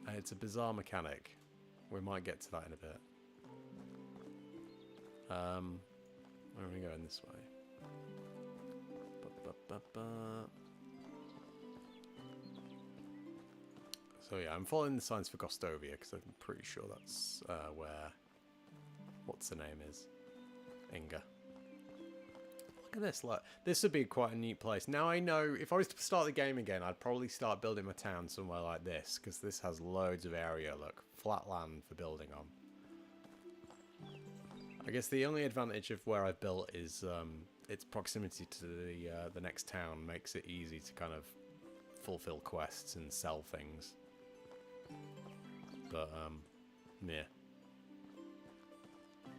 And it's a bizarre mechanic. We might get to that in a bit. Where are we going this way? So yeah, I'm following the signs for Gostovia because I'm pretty sure that's where what's the name is. Inga. Look at this, look. This would be quite a neat place. Now I know if I was to start the game again, I'd probably start building my town somewhere like this, because this has loads of area, look. Flat land for building on. I guess the only advantage of where I've built is its proximity to the next town makes it easy to kind of fulfill quests and sell things. But, yeah.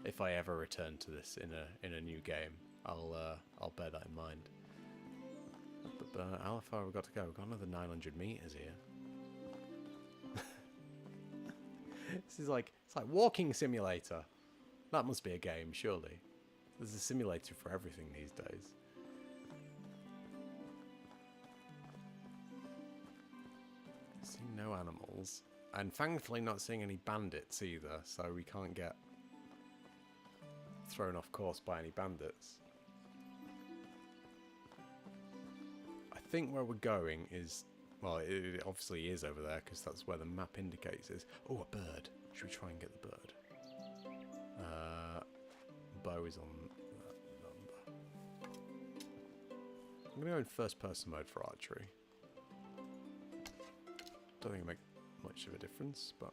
If I ever return to this in a new game, I'll bear that in mind. But how far have we got to go? We've got another 900 meters here. This is like it's like walking simulator. That must be a game, surely. There's a simulator for everything these days. Seeing no animals, and thankfully not seeing any bandits either, so we can't get thrown off course by any bandits. I think where we're going is, well, it obviously is over there because that's where the map indicates is. Oh, a bird. Should we try and get the bird? Bow is on that number. I'm going to go in first person mode for archery. Don't think it'll make much of a difference, but...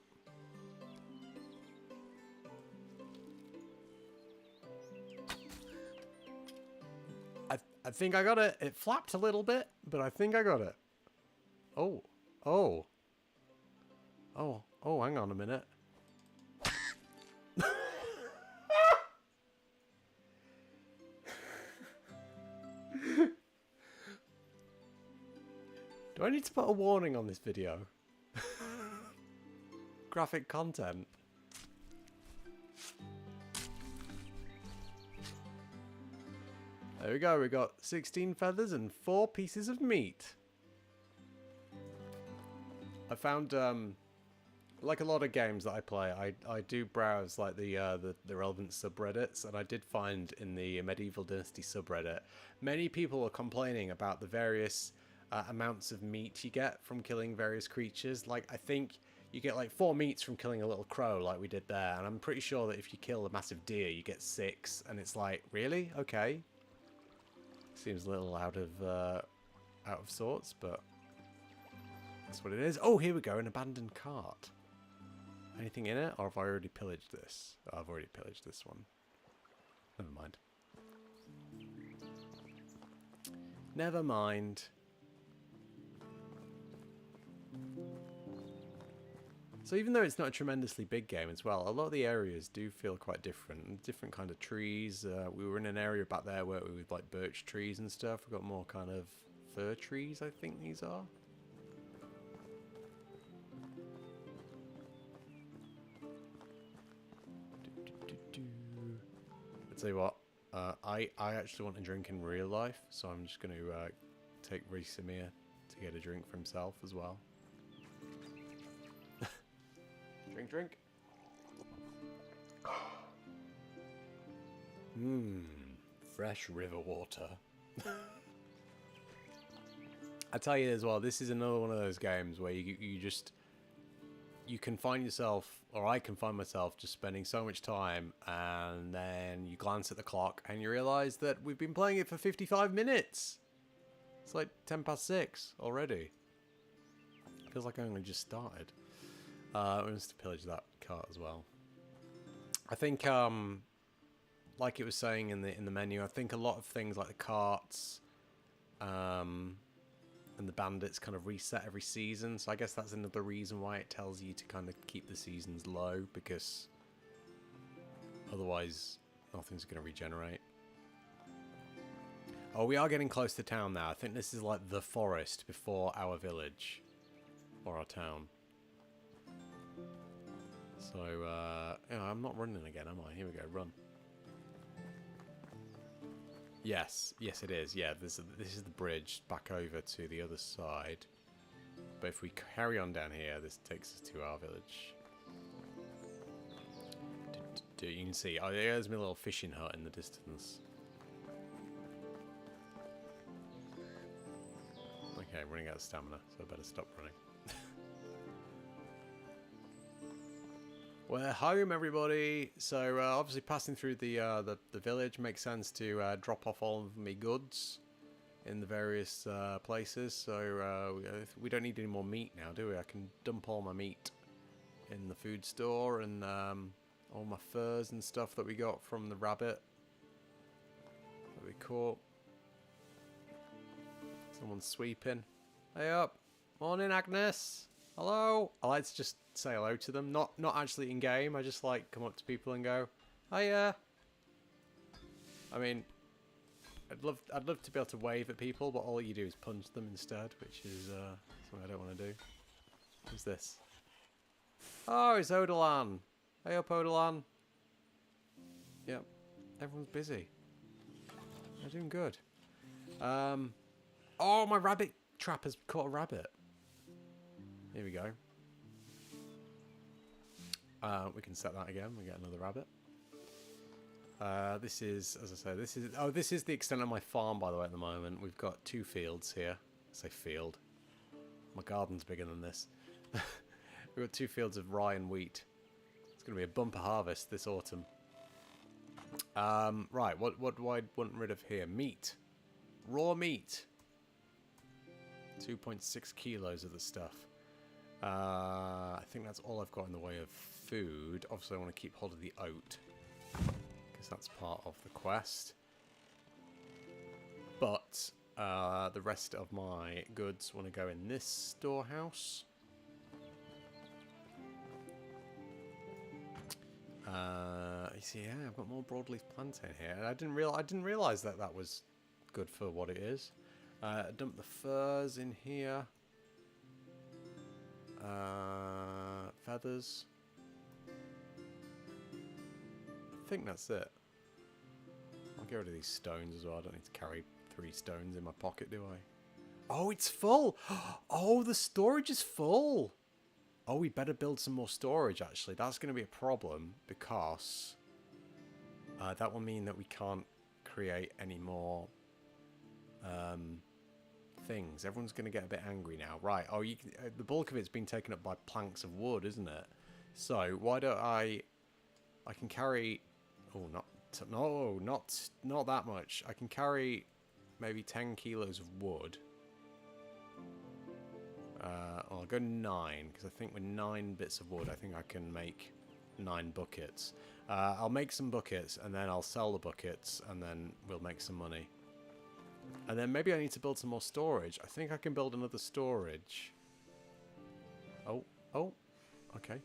I think I got it. It flapped a little bit, but I think I got it. Oh. Oh. Oh. Oh, hang on a minute. Do I need to put a warning on this video? Graphic content. There we go, we got 16 feathers and 4 pieces of meat. I found, like a lot of games that I play, I do browse like the relevant subreddits, and I did find in the Medieval Dynasty subreddit, many people are complaining about the various amounts of meat you get from killing various creatures. Like, I think you get like 4 meats from killing a little crow like we did there, and I'm pretty sure that if you kill a massive deer, you get 6, and it's like, really? Okay. Seems a little out of sorts, but that's what it is. Oh, here we go, an abandoned cart. Anything in it, or have I already pillaged this? Oh, I've already pillaged this one. Never mind. Never mind. So even though it's not a tremendously big game as well, a lot of the areas do feel quite different. Different kind of trees. We were in an area back there where we with like birch trees and stuff. We've got more kind of fir trees, I think these are. I'll tell you what, I actually want a drink in real life, so I'm just going to take Reesamir to get a drink for himself as well. Drink, drink. Fresh river water. I tell you as well, this is another one of those games where you can find yourself, or I can find myself, just spending so much time, and then you glance at the clock and you realise that we've been playing it for 55 minutes. It's like 10 past 6 already. Feels like I only just started. We must have pillaged that cart as well. I think, like it was saying in the menu, I think a lot of things like the carts, and the bandits kind of reset every season. So I guess that's another reason why it tells you to kind of keep the seasons low, because otherwise nothing's going to regenerate. Oh, we are getting close to town now. I think this is like the forest before our village or our town. So, I'm not running again, am I? Here we go, run. Yes, yes it is. Yeah, this is the bridge back over to the other side. But if we carry on down here, this takes us to our village. You can see, oh, there's my little fishing hut in the distance. Okay, I'm running out of stamina, so I better stop running. We're home, everybody. So obviously passing through the village makes sense to drop off all of my goods in the various places. So we don't need any more meat now, do we? I can dump all my meat in the food store, and all my furs and stuff that we got from the rabbit that we caught. Someone's sweeping. Hey up. Morning, Agnes. Hello. I like to just say hello to them. Not actually in game. I just like come up to people and go, hiya. I mean, I'd love to be able to wave at people, but all you do is punch them instead, which is something I don't want to do. Who's this? Oh, it's Odolan. Hey up, Odolan. Yep. Everyone's busy. They're doing good. Oh, my rabbit trap has caught a rabbit. Here we go. We can set that again. We get another rabbit. This is, as I say, this is the extent of my farm, by the way, at the moment. We've got 2 fields here. I say field. My garden's bigger than this. We've got 2 fields of rye and wheat. It's going to be a bumper harvest this autumn. Right, what do I want rid of here? Meat. Raw meat. 2.6 kilos of the stuff. I think that's all I've got in the way of food. Obviously I want to keep hold of the oat, because that's part of the quest. But the rest of my goods want to go in this storehouse. You see, yeah, I've got more broadleaf plantain here. I didn't realize that that was good for what it is. Dump the furs in here. Feathers. I think that's it. I'll get rid of these stones as well. I don't need to carry 3 stones in my pocket, do I? Oh, it's full! Oh, the storage is full! Oh, we better build some more storage, actually. That's going to be a problem, because that will mean that we can't create any more things. Everyone's going to get a bit angry now. Right, oh, the bulk of it's been taken up by planks of wood, isn't it? So, why don't I can carry... Oh, not that much. I can carry maybe 10 kilos of wood. I'll go 9, because I think with 9 bits of wood, I think I can make 9 buckets. I'll make some buckets, and then I'll sell the buckets, and then we'll make some money. And then maybe I need to build some more storage. I think I can build another storage. Oh, Okay.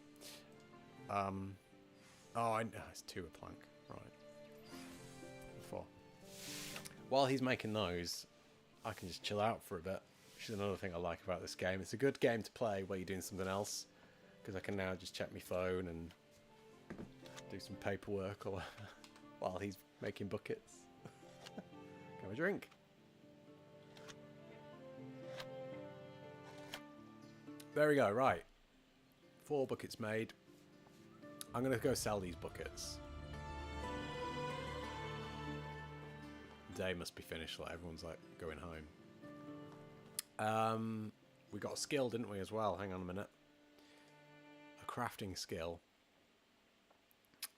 Oh, it's 2 a plank. Right. 4. While he's making those, I can just chill out for a bit, which is another thing I like about this game. It's a good game to play while you're doing something else, because I can now just check my phone and do some paperwork or while he's making buckets. Have a drink. There we go, right. 4 buckets made. I'm going to go sell these buckets. Day must be finished, like everyone's like going home. We got a skill, didn't we, as well? Hang on a minute. A crafting skill.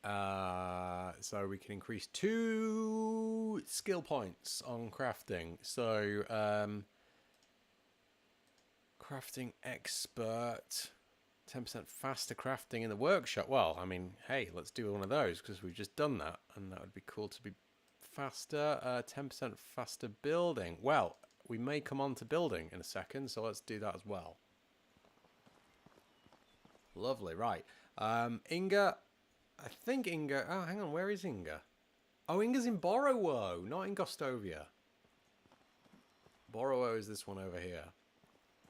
So we can increase 2 skill points on crafting. So crafting expert, 10% faster crafting in the workshop. Well, I mean, hey, let's do one of those because we've just done that, and that would be cool to be faster. 10% faster building. Well, we may come on to building in a second, so let's do that as well. Lovely, right. Inga, I think Inga... Oh, hang on, where is Inga? Oh, Inga's in Borowo, not in Gostovia. Borowo is this one over here.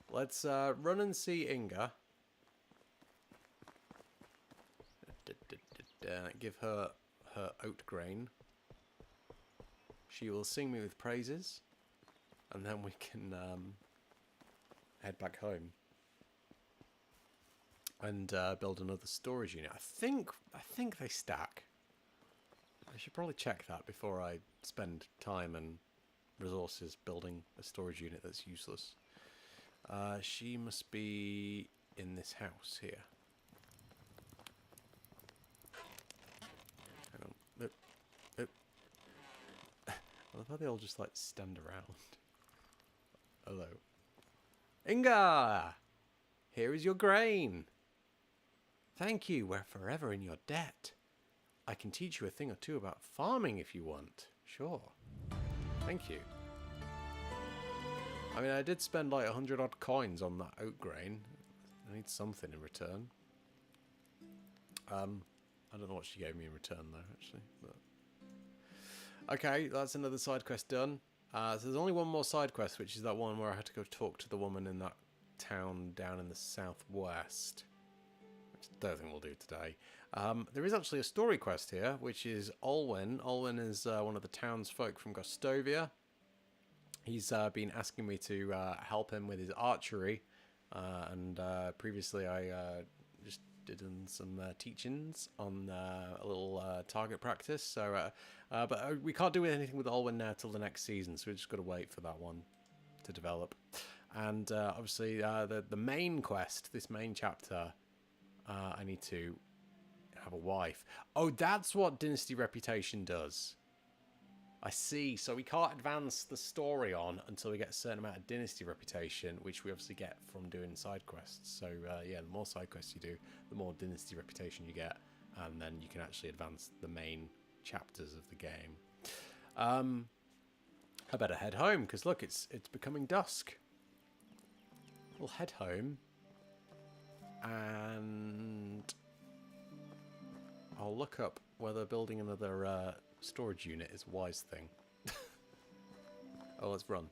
Let's run and see Inga. Give her oat grain. She will sing me with praises, and then we can head back home and build another storage unit. I think they stack. I should probably check that before I spend time and resources building a storage unit that's useless. She must be in this house here. Hang on. Nope. Nope. I love how they all just like stand around. Hello. Inga! Here is your grain. Thank you, we're forever in your debt. I can teach you a thing or two about farming if you want. Sure. Thank you. I mean, I did spend like 100 odd coins on that oat grain. I need something in return. I don't know what she gave me in return though, actually. But... Okay, that's another side quest done. So there's only one more side quest, which is that one where I had to go talk to the woman in that town down in the southwest. Which I don't think we'll do today. There is actually a story quest here, which is Olwen. Olwen is one of the townsfolk from Gostovia. He's been asking me to help him with his archery, and previously I just did some teachings on a little target practice. So, but we can't do anything with Olwen now till the next season, so we just got to wait for that one to develop. And obviously, the main quest, this main chapter, I need to have a wife. Oh, that's what Dynasty Reputation does. I see. So we can't advance the story on until we get a certain amount of Dynasty Reputation, which we obviously get from doing side quests. So yeah, the more side quests you do, the more Dynasty Reputation you get, and then you can actually advance the main chapters of the game. I better head home because look, it's becoming dusk. We'll head home, and I'll look up whether building another storage unit is a wise thing. Oh, let's run.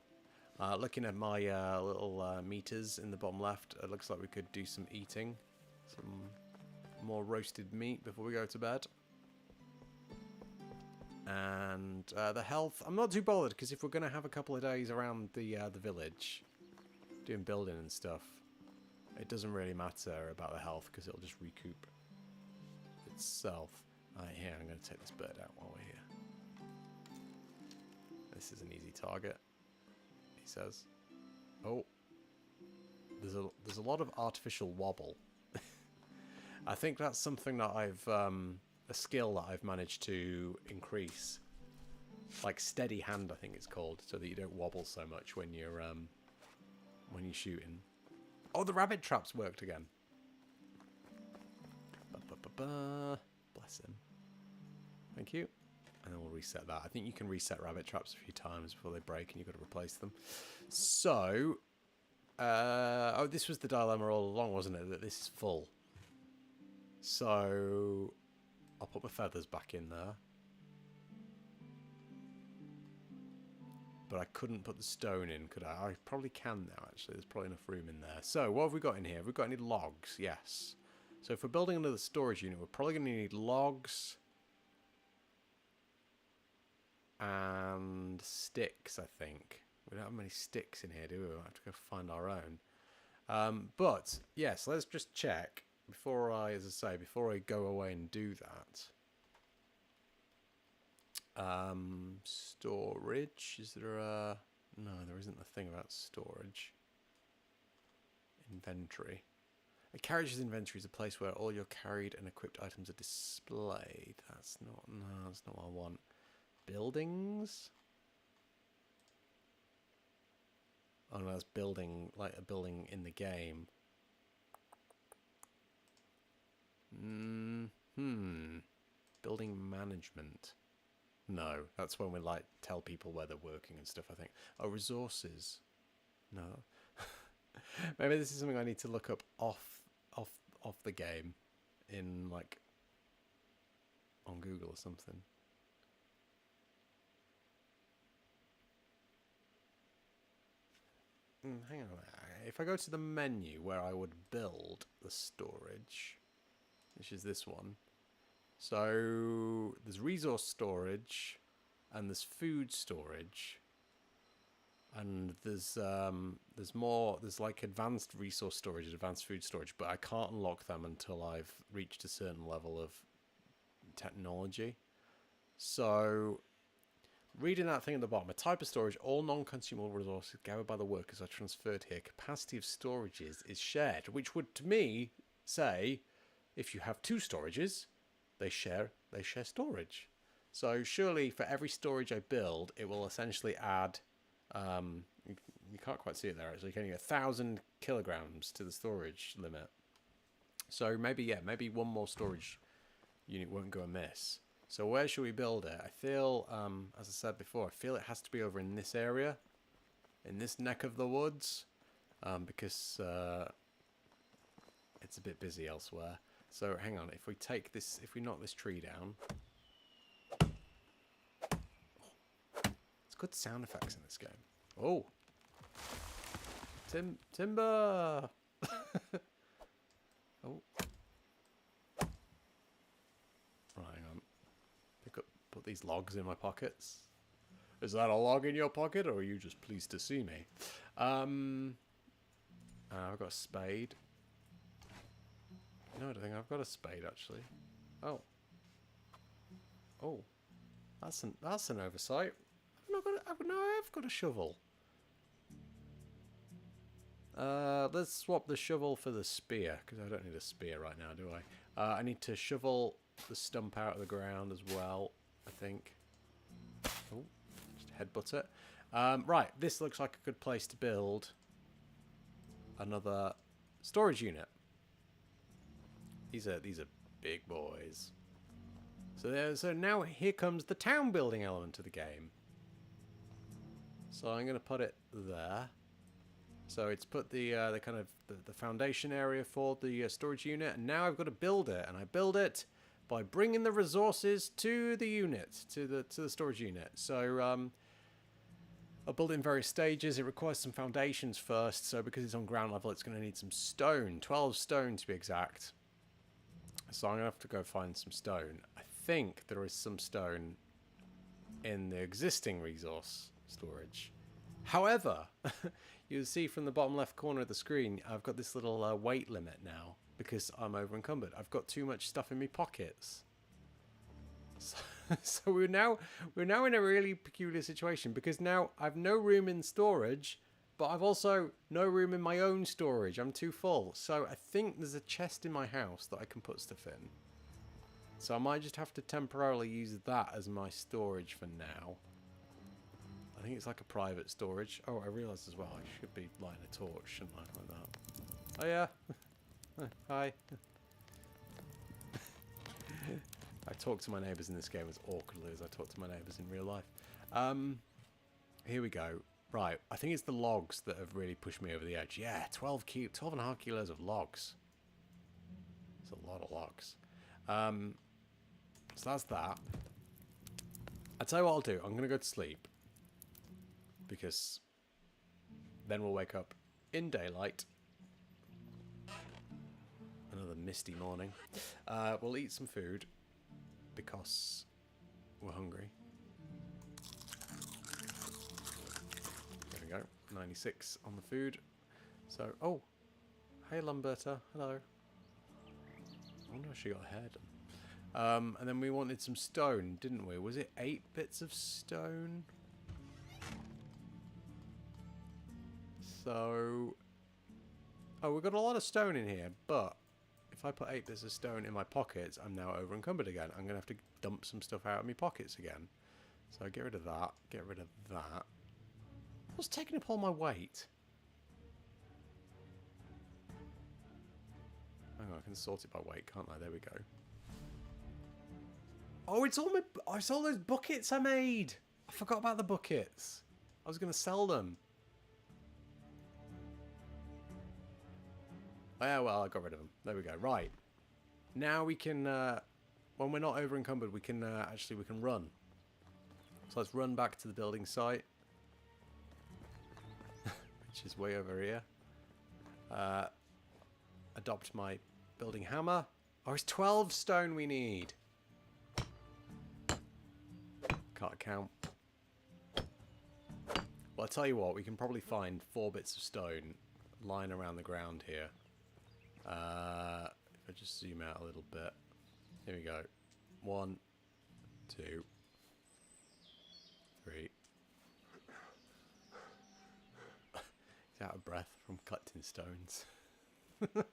Looking at my little meters in the bottom left, it looks like we could do some eating. Some more roasted meat before we go to bed. And the health, I'm not too bothered, because if we're going to have a couple of days around the village, doing building and stuff, it doesn't really matter about the health, because it'll just recoup itself. Here, I'm going to take this bird out while we're here. This is an easy target, he says. Oh, there's a lot of artificial wobble. I think that's something that I've a skill that I've managed to increase, like steady hand, I think it's called, so that you don't wobble so much when you're shooting. Oh, the rabbit traps worked again. Bless him. Thank you. And then we'll reset that. I think you can reset rabbit traps a few times before they break and you've got to replace them. So, oh, this was the dilemma all along, wasn't it? That this is full. So I'll put my feathers back in there. But I couldn't put the stone in, could I? I probably can now, actually. There's probably enough room in there. So, what have we got in here? Have we got any logs? Yes. So, if we're building another storage unit, we're probably going to need logs and sticks, I think. We don't have many sticks in here, do we? We'll have to go find our own. But, yes, let's just check before I, as I say, before I go away and do that. Storage. Is there a... No, there isn't a thing about storage. Inventory. A carriage's inventory is a place where all your carried and equipped items are displayed. That's not... No, that's not what I want. Buildings? Oh no, that's building, like a building in the game. Building management. No, that's when we like tell people where they're working and stuff, I think. Oh, resources. No. Maybe this is something I need to look up off the game in like on Google or something. Hang on. If I go to the menu where I would build the storage, which is this one. So there's resource storage, and there's food storage, and there's like advanced resource storage and advanced food storage, but I can't unlock them until I've reached a certain level of technology. So reading that thing at the bottom, a type of storage, all non-consumable resources gathered by the workers are transferred here. Capacity of storages is shared, which would to me say if you have two storages, they share storage. So surely for every storage I build, it will essentially add, you can't quite see it there actually, can you? 1,000 kilograms to the storage limit. So maybe one more storage unit won't go amiss. So where should we build it? I feel, as I said before, I feel it has to be over in this area, in this neck of the woods, because it's a bit busy elsewhere. So hang on, if we take this, if we knock this tree down. It's good sound effects in this game. Oh. Timber! Oh. Right, hang on. Put these logs in my pockets. Is that a log in your pocket, or are you just pleased to see me? I've got a spade. No, I don't think I've got a spade actually. Oh. Oh. That's an oversight. I've got a shovel. Let's swap the shovel for the spear, because I don't need a spear right now, do I? I need to shovel the stump out of the ground as well, I think. Oh, just headbutt it. Right, this looks like a good place to build another storage unit. These are big boys. So now here comes the town building element of the game. So I'm going to put it there. So it's put the kind of the foundation area for the storage unit, and now I've got to build it, and I build it by bringing the resources to the unit, to the storage unit. So I'll build it in various stages. It requires some foundations first. So because it's on ground level, it's going to need some stone, 12 stone to be exact. So I'm going to have to go find some stone. I think there is some stone in the existing resource storage. However, you'll see from the bottom left corner of the screen, I've got this little weight limit now because I'm over encumbered. I've got too much stuff in my pockets. So we're now in a really peculiar situation because now I've no room in storage, but I've also no room in my own storage. I'm too full. So I think there's a chest in my house that I can put stuff in. So I might just have to temporarily use that as my storage for now. I think it's like a private storage. Oh, I realised as well I should be lighting a torch, shouldn't I? Like that. Oh yeah. Hi. I talk to my neighbours in this game as awkwardly as I talk to my neighbours in real life. Here we go. Right, I think it's the logs that have really pushed me over the edge. Yeah, 12.5 kilos of logs. It's a lot of logs. So that's that. I'll tell you what I'll do. I'm going to go to sleep. Because then we'll wake up in daylight. Another misty morning. We'll eat some food. Because we're hungry. There we go. 96 on the food. So, oh. Hey, Lumberta. Hello. I wonder if she got her hair done. And then we wanted some stone, didn't we? Was it 8 bits of stone? So... Oh, we've got a lot of stone in here, but... If I put 8 bits of stone in my pockets, I'm now over encumbered again. I'm going to have to dump some stuff out of my pockets again. So get rid of that. Get rid of that. What's taking up all my weight? Hang on, I can sort it by weight, can't I? There we go. Oh, it's all my... I saw those buckets I made. I forgot about the buckets. I was going to sell them. Oh, yeah, well, I got rid of them. There we go. Right. Now we can, when we're not over encumbered, we can, actually, we can run. So let's run back to the building site. Which is way over here. Adopt my building hammer. Oh, it's 12 stone we need. Can't count. Well, I'll tell you what, we can probably find 4 bits of stone lying around the ground here. If I just zoom out a little bit. Here we go. 1, 2, 3. He's out of breath from collecting stones. Ba,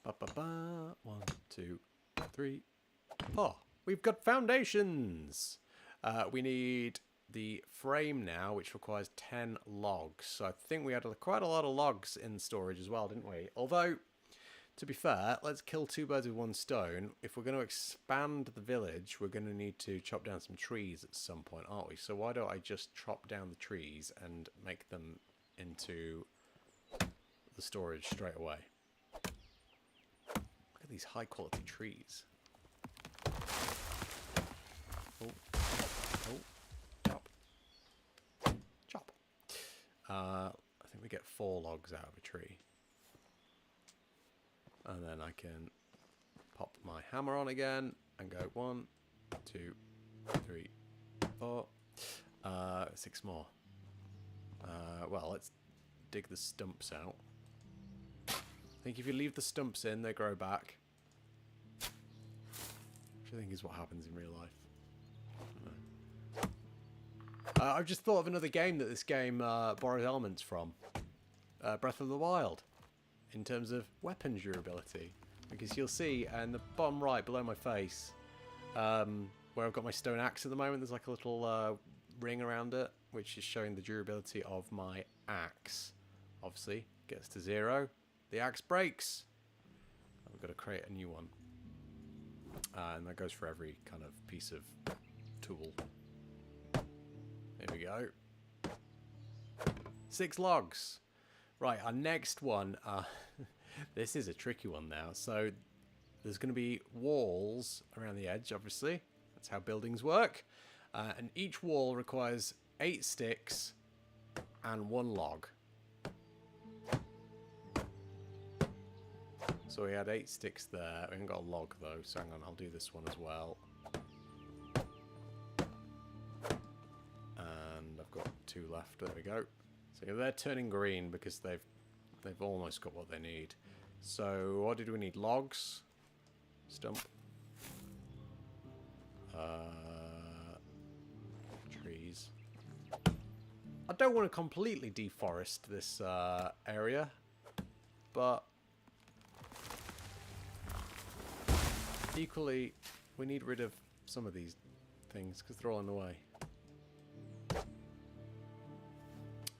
ba, ba. 1, 2, 3, 4. We've got foundations. We need the frame now, which requires 10 logs. So I think we had quite a lot of logs in storage as well, didn't we? Although, to be fair, let's kill 2 birds with 1 stone. If we're going to expand the village, we're going to need to chop down some trees at some point, aren't we? So why don't I just chop down the trees and make them into the storage straight away? Look at these high quality trees. Oh. Oh. Chop. Chop. I think we get 4 logs out of a tree. And then I can pop my hammer on again and go 1, 2, 3, 4. 6 more. Well, let's dig the stumps out. I think if you leave the stumps in, they grow back. Which I think is what happens in real life. I've just thought of another game that this game borrows elements from. Breath of the Wild. In terms of weapon durability. Because you'll see in the bottom right below my face, where I've got my stone axe at the moment, there's like a little ring around it, which is showing the durability of my axe. Obviously, gets to 0. The axe breaks. I've got to create a new one. And that goes for every kind of piece of tool. There we go. 6 logs. Right, our next one. This is a tricky one now. So there's going to be walls around the edge, obviously. That's how buildings work. And each wall requires 8 sticks and 1 log. So we had 8 sticks there. We haven't got a log though, so hang on, I'll do this one as well. And I've got 2 left. There we go. So they're turning green because they've almost got what they need. So what did we need? Logs, stump, trees. I don't want to completely deforest this area, but equally we need rid of some of these things because they're all in the way.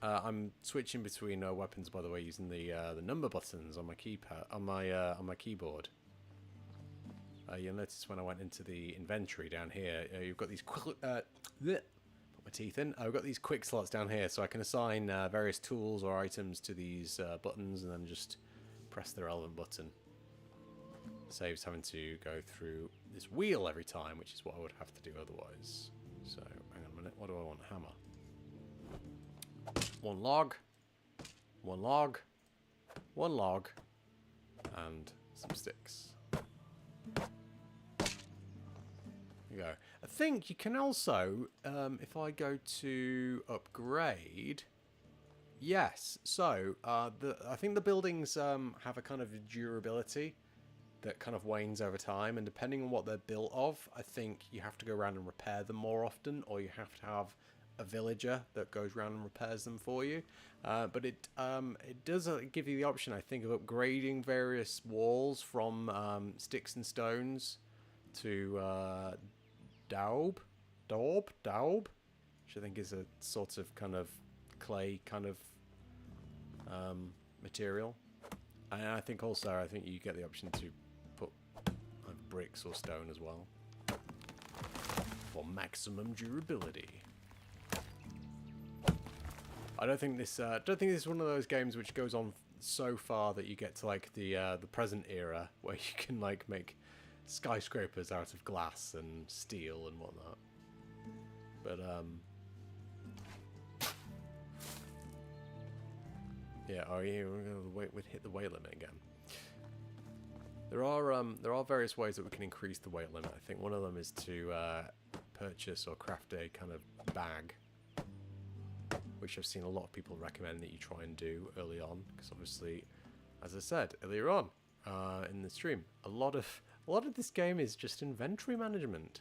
I'm switching between weapons, by the way, using the number buttons on my keypad on my keyboard. You'll notice when I went into the inventory down here, you've got these put my teeth in. I've got these quick slots down here, so I can assign various tools or items to these buttons, and then just press the relevant button. saves having to go through this wheel every time, which is what I would have to do otherwise. So, hang on a minute. What do I want? Hammer. One log. One log. One log. And some sticks. There you go. I think you can also, if I go to upgrade... Yes, so I think the buildings have a kind of durability that kind of wanes over time, and depending on what they're built of, I think you have to go around and repair them more often, or you have to have a villager that goes around and repairs them for you. But it does give you the option, I think, of upgrading various walls from sticks and stones to daub, which I think is a sort of kind of clay kind of material. And I think also, I think you get the option to put bricks or stone as well for maximum durability. I don't think this is one of those games which goes on so far that you get to like the present era where you can like make skyscrapers out of glass and steel and whatnot. But yeah, oh yeah, we'd hit the weight limit again. There are various ways that we can increase the weight limit. I think one of them is to purchase or craft a kind of bag, which I've seen a lot of people recommend that you try and do early on, because obviously, as I said earlier on in the stream, a lot of this game is just inventory management.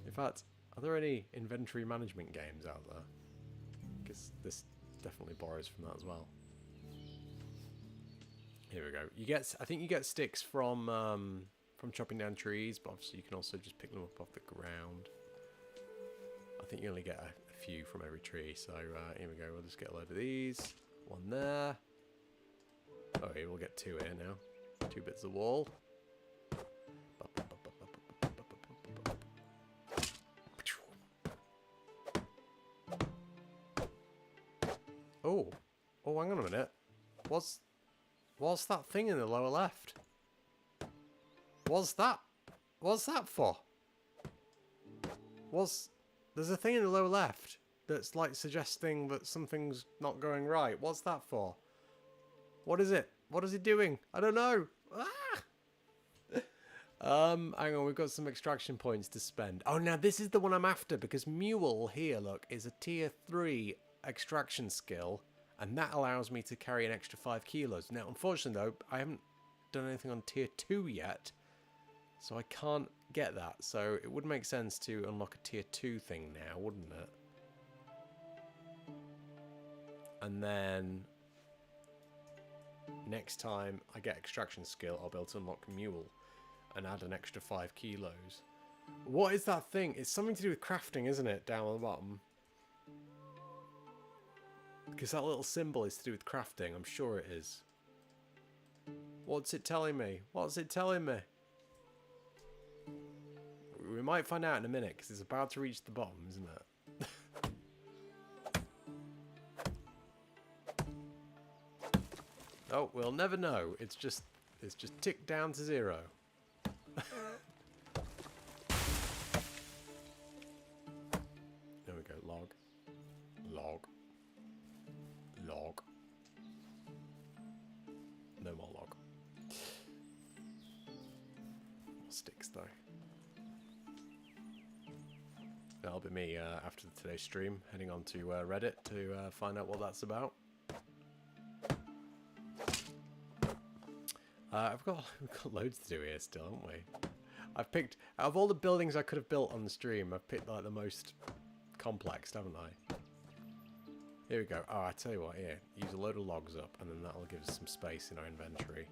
In fact, are there any inventory management games out there? Because this definitely borrows from that as well. Here we go. I think you get sticks from chopping down trees, but obviously you can also just pick them up off the ground. I think you only get a few from every tree, so here we go. We'll just get a load of these. One there. Oh, yeah, we'll get two here now. 2 bits of wall. Oh, hang on a minute. What's that thing in the lower left? What's that for? There's a thing in the lower left that's like suggesting that something's not going right. What's that for? What is it? What is it doing? I don't know. Hang on, we've got some extraction points to spend. Oh, now this is the one I'm after, because Mule here, look, is a tier 3 extraction skill, and that allows me to carry an extra 5 kilos. Now, unfortunately, though, I haven't done anything on tier 2 yet, so I can't get that. So it would make sense to unlock a tier 2 thing now, wouldn't it? And then next time I get extraction skill, I'll be able to unlock Mule and add an extra 5 kilos. What is that thing? It's something to do with crafting, isn't it? Down on the bottom. Because that little symbol is to do with crafting. I'm sure it is. What's it telling me? What's it telling me? We might find out in a minute, because it's about to reach the bottom, isn't it? Oh, we'll never know. It's just ticked down to 0. There we go. Log. Log. Log. No more log. More sticks though. That'll be me after today's stream, heading on to Reddit to find out what that's about. We've got loads to do here still, haven't we? I've picked, out of all the buildings I could have built on the stream, I've picked like the most complex, haven't I? Here we go. Oh, I tell you what, here. Use a load of logs up, and then that'll give us some space in our inventory.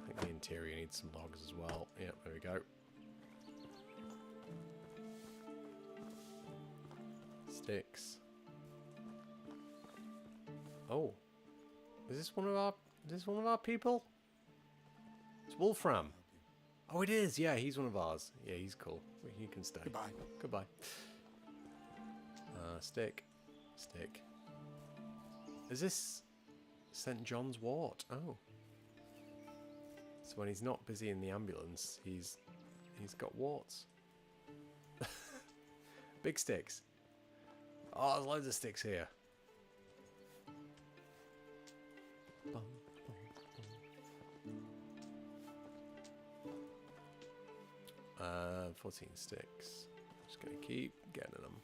I think the interior needs some logs as well. Yep, there we go. Sticks. Oh. Is this one of our people? It's Wolfram. Oh, it is. Yeah, he's one of ours. Yeah, he's cool. He can stay. Goodbye. Goodbye. Stick. Stick. Is this St. John's wort. Oh. So when he's not busy in the ambulance, he's got warts. Big sticks. Oh, there's loads of sticks here. 14 sticks. Just gonna keep getting them.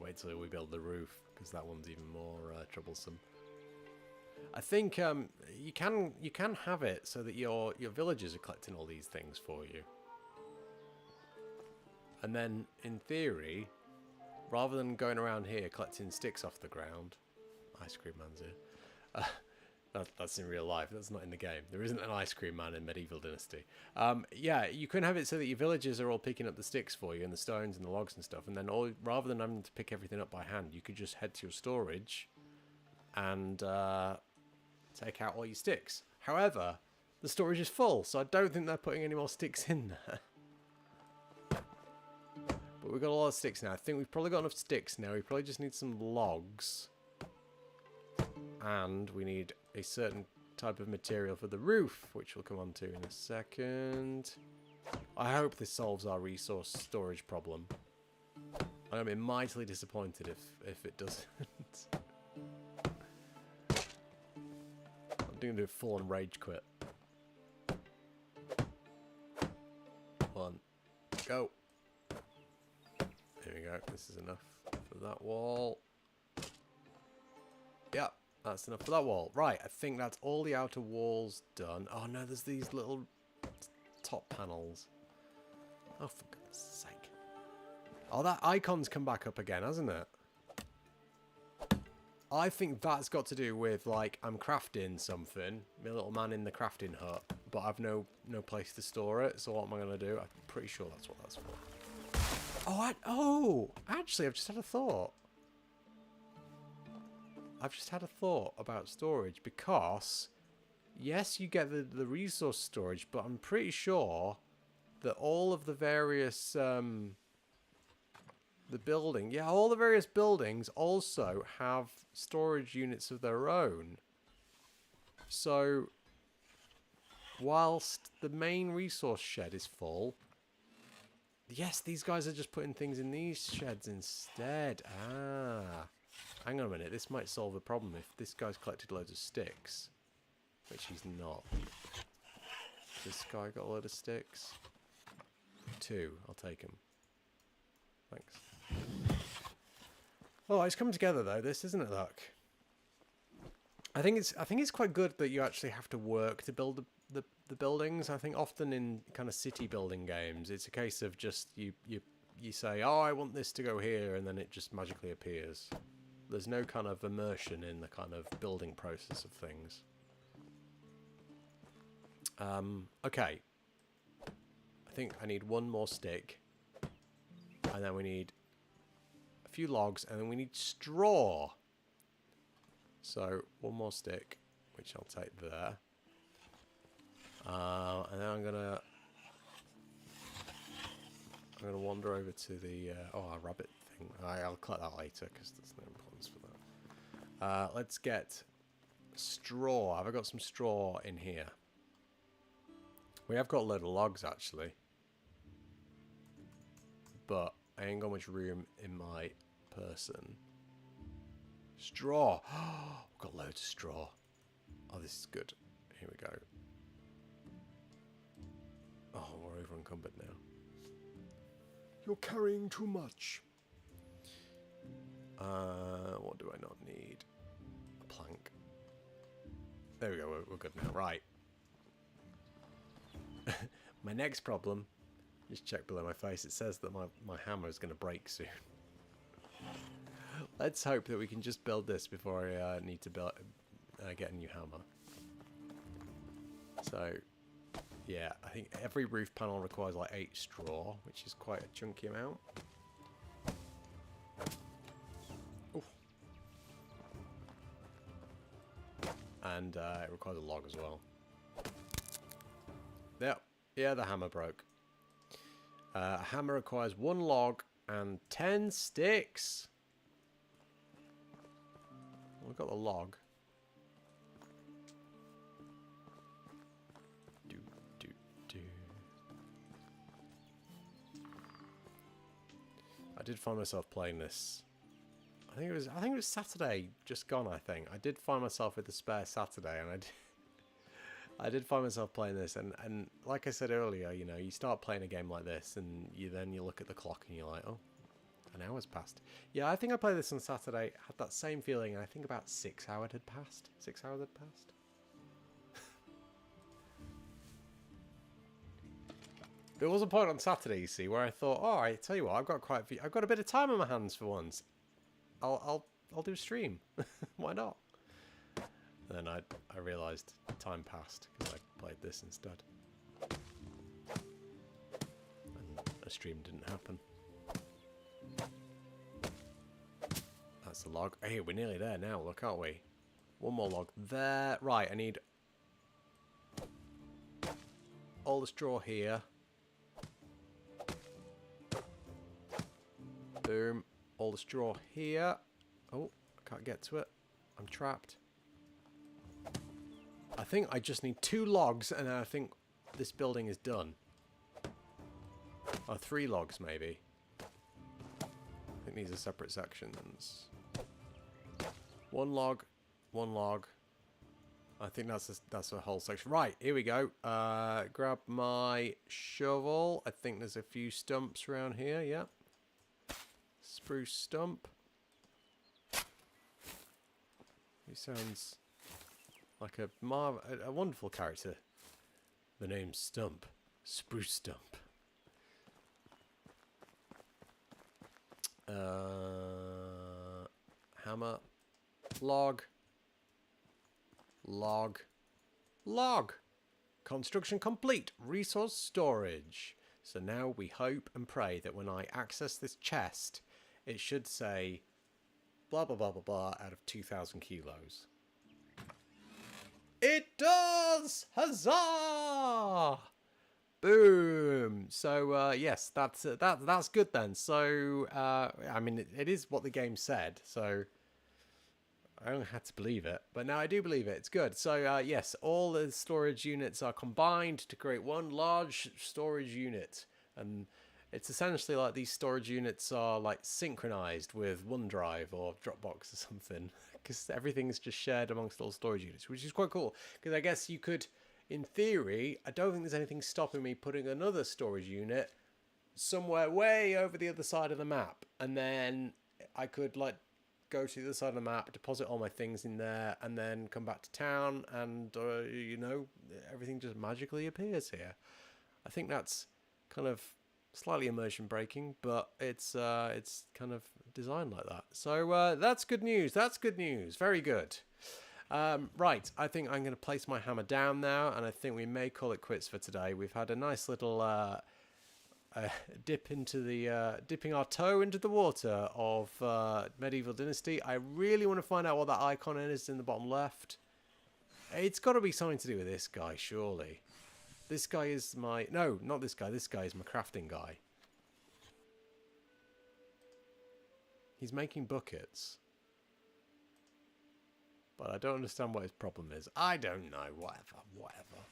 Wait till we build the roof, because that one's even more troublesome. I think you can have it so that your villagers are collecting all these things for you, and then in theory, rather than going around here collecting sticks off the ground, ice cream man's here. That's in real life. That's not in the game. There isn't an ice cream man in Medieval Dynasty. Yeah, you can have it so that your villagers are all picking up the sticks for you and the stones and the logs and stuff, and then rather than having to pick everything up by hand, you could just head to your storage and take out all your sticks. However, the storage is full, so I don't think they're putting any more sticks in there. But we've got a lot of sticks now. I think we've probably got enough sticks now. We probably just need some logs. And we need a certain type of material for the roof, which we'll come on to in a second. I hope this solves our resource storage problem. I'm going to be mightily disappointed if it doesn't. I'm going to do a full-on rage quit. 1, go. There we go. This is enough for that wall. Yeah. That's enough for that wall. Right, I think that's all the outer walls done. Oh no, there's these little top panels. Oh, for goodness sake. Oh, that icon's come back up again, hasn't it? I think that's got to do with, like, I'm crafting something, my little man in the crafting hut, but I've no place to store it, so what am I going to do? I'm pretty sure that's what that's for. Oh, actually, I've just had a thought. I've just had a thought about storage, because yes, you get the resource storage, but I'm pretty sure that all of the various all the various buildings also have storage units of their own. So whilst the main resource shed is full, yes, these guys are just putting things in these sheds instead. Hang on a minute, this might solve the problem if this guy's collected loads of sticks. Which he's not. This guy got a load of sticks? 2, I'll take him. Thanks. Oh, it's coming together though, this, isn't it, look? I think it's quite good that you actually have to work to build the buildings. I think often in kind of city building games, it's a case of just you say, oh, I want this to go here, and then it just magically appears. There's no kind of immersion in the kind of building process of things. Okay. I think I need 1 more stick. And then we need a few logs. And then we need straw. So, 1 more stick. Which I'll take there. And then I'm gonna wander over to the... a rabbit thing. I'll collect that later, because there's no importance for that. Let's get straw. Have I got some straw in here? We have got a load of logs, actually. But I ain't got much room in my person. Straw! We've got loads of straw. Oh, this is good. Here we go. Oh, we're over encumbered now. You're carrying too much. What do I not need? A plank. There we go, we're good now. Right. My next problem, just check below my face, it says that my hammer is going to break soon. Let's hope that we can just build this before I need to get a new hammer. So, yeah, I think every roof panel requires like 8 straw, which is quite a chunky amount. Oof. And it requires a log as well. Yeah, the hammer broke. A hammer requires 1 log and 10 sticks. We've got the log. Do, do, do. I did find myself playing this. I think it was Saturday, just gone. I think I did find myself with the spare Saturday, and I did find myself playing this. And like I said earlier, you know, you start playing a game like this, and you look at the clock, and you're like, oh, an hour's passed. Yeah, I think I played this on Saturday. Had that same feeling, and I think about 6 hours had passed. 6 hours had passed. There was a point on Saturday, you see, where I thought, oh, I tell you what, I've got a bit of time on my hands for once. I'll do a stream. Why not? And then I realised time passed because I played this instead, and a stream didn't happen. That's the log. Hey, we're nearly there now. Look, aren't we? One more log there. Right, I need all the straw here. Boom. All the straw here. Oh, I can't get to it. I'm trapped. I think I just need 2 logs, and I think this building is done. Or 3 logs, maybe. I think these are separate sections. 1 log, 1 log. I think that's a whole section. Right, here we go. Grab my shovel. I think there's a few stumps around here. Yeah. Spruce stump. He sounds like a wonderful character. The name's Stump. Spruce Stump. Hammer. Log. Log. Log. Construction complete. Resource storage. So now we hope and pray that when I access this chest, it should say blah blah blah blah blah out of 2,000 kilos. It does! Huzzah! Boom! So yes, that's good then. So I mean, it is what the game said. So I don't have to believe it, but now I do believe it. It's good. So yes, all the storage units are combined to create one large storage unit, and it's essentially like these storage units are like synchronized with OneDrive or Dropbox or something, because everything's just shared amongst all storage units, which is quite cool. Because I guess you could, in theory, I don't think there's anything stopping me putting another storage unit somewhere way over the other side of the map, and then I could like go to the other side of the map, deposit all my things in there, and then come back to town, and you know, everything just magically appears here. I think that's kind of slightly immersion breaking, but it's kind of designed like that. So that's good news. That's good news. Very good. Right, I think I'm going to place my hammer down now, and I think we may call it quits for today. We've had a nice little dipping our toe into the water of Medieval Dynasty. I really want to find out what that icon is in the bottom left. It's got to be something to do with this guy, surely. This guy is my... No, not this guy. This guy is my crafting guy. He's making buckets. But I don't understand what his problem is. I don't know. Whatever.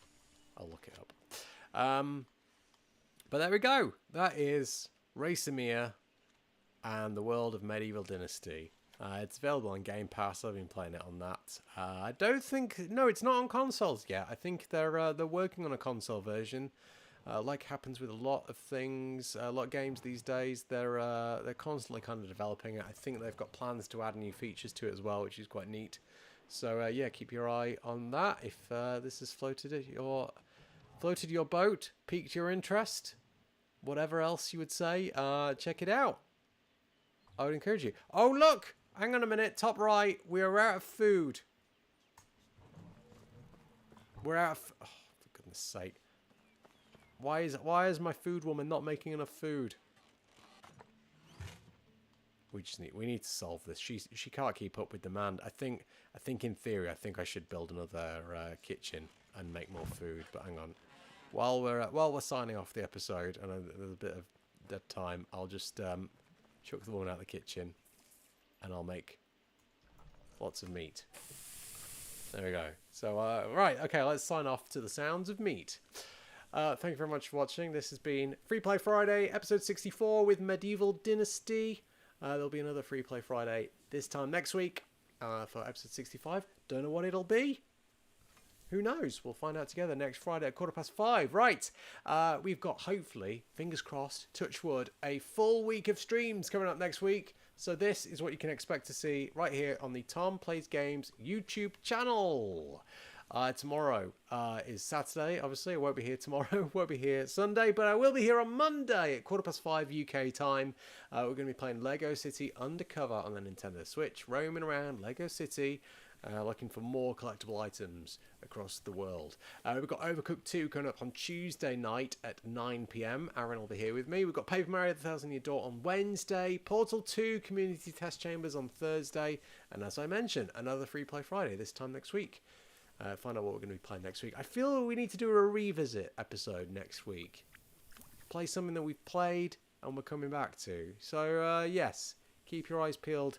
I'll look it up. But there we go. That is Racemere and the World of Medieval Dynasty. It's available on Game Pass. I've been playing it on that. I don't think... No, it's not on consoles yet. I think they're working on a console version. Like happens with a lot of things, a lot of games these days. They're constantly kind of developing it. I think they've got plans to add new features to it as well, which is quite neat. So yeah, keep your eye on that. If this has floated your boat, piqued your interest, whatever else you would say, check it out. I would encourage you. Oh look! Hang on a minute, top right. We are out of food. We're out of... Oh, for goodness sake. Why is my food woman not making enough food? We need to solve this. She can't keep up with demand. I think in theory, I should build another kitchen and make more food. But hang on. While we're signing off the episode and there's a bit of dead time, I'll just chuck the woman out of the kitchen. And I'll make Lots of meat. There we go. So, right, okay, let's sign off to the sounds of meat. Thank you very much for watching. This has been Freeplay Friday, episode 64 with Medieval Dynasty. There'll be another Freeplay Friday this time next week for episode 65. Don't know what it'll be. Who knows? We'll find out together next Friday at 5:15. Right. We've got, hopefully, fingers crossed, touch wood, a full week of streams coming up next week. So this is what you can expect to see right here on the Tom Plays Games YouTube channel. Tomorrow is Saturday. Obviously, I won't be here tomorrow. Won't be here Sunday, but I will be here on Monday at 5:15 UK time. We're going to be playing Lego City Undercover on the Nintendo Switch, roaming around Lego City, looking for more collectible items across the world. We've got Overcooked 2 coming up on Tuesday night at 9 PM. Aaron will be here with me. We've got Paper Mario The Thousand Year Door on Wednesday. Portal 2 Community Test Chambers on Thursday. And as I mentioned, another Freeplay Friday this time next week. Find out what we're going to be playing next week. I feel we need to do a revisit episode next week. Play something that we've played and we're coming back to. So, yes, keep your eyes peeled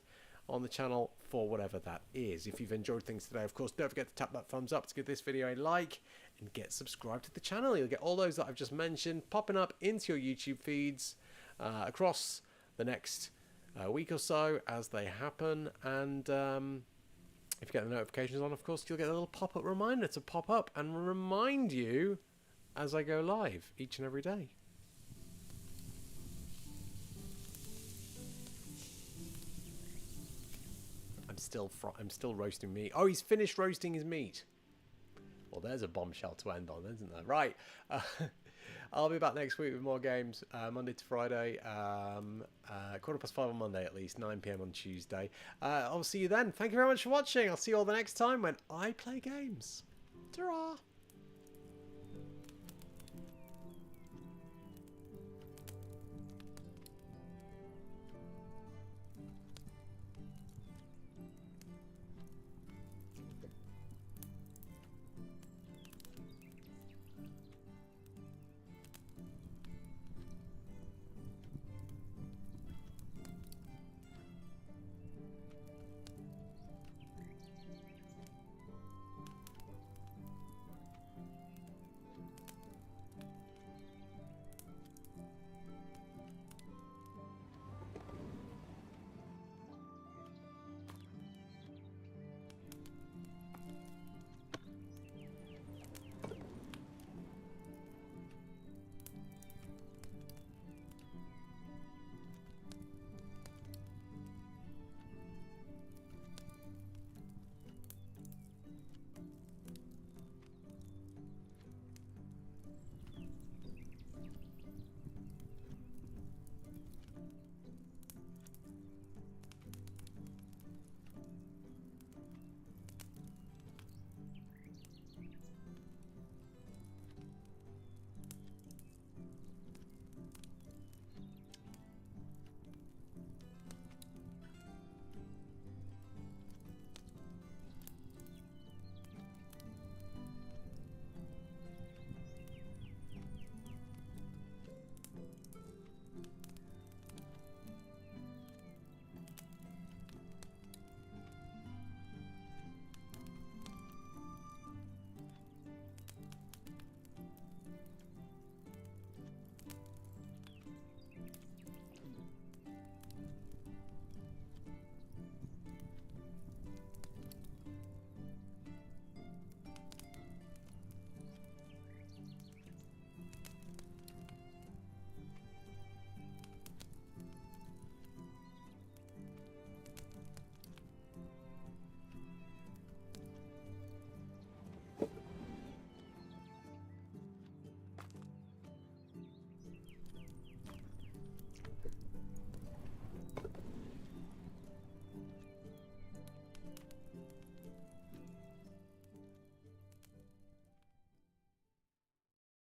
on the channel for whatever that is. If you've enjoyed things today, of course, don't forget to tap that thumbs up to give this video a like and get subscribed to the channel. You'll get all those that I've just mentioned popping up into your YouTube feeds across the next week or so as they happen. And if you get the notifications on, of course, you'll get a little pop-up reminder to pop up and remind you as I go live each and every day. I'm still roasting meat. Oh, he's finished roasting his meat. Well, there's a bombshell to end on, isn't there? Right. I'll be back next week with more games, Monday to Friday, 5:15 on Monday at least, 9 PM on Tuesday. I'll see you then. Thank you very much for watching. I'll see you all the next time when I play games. Ta-ra!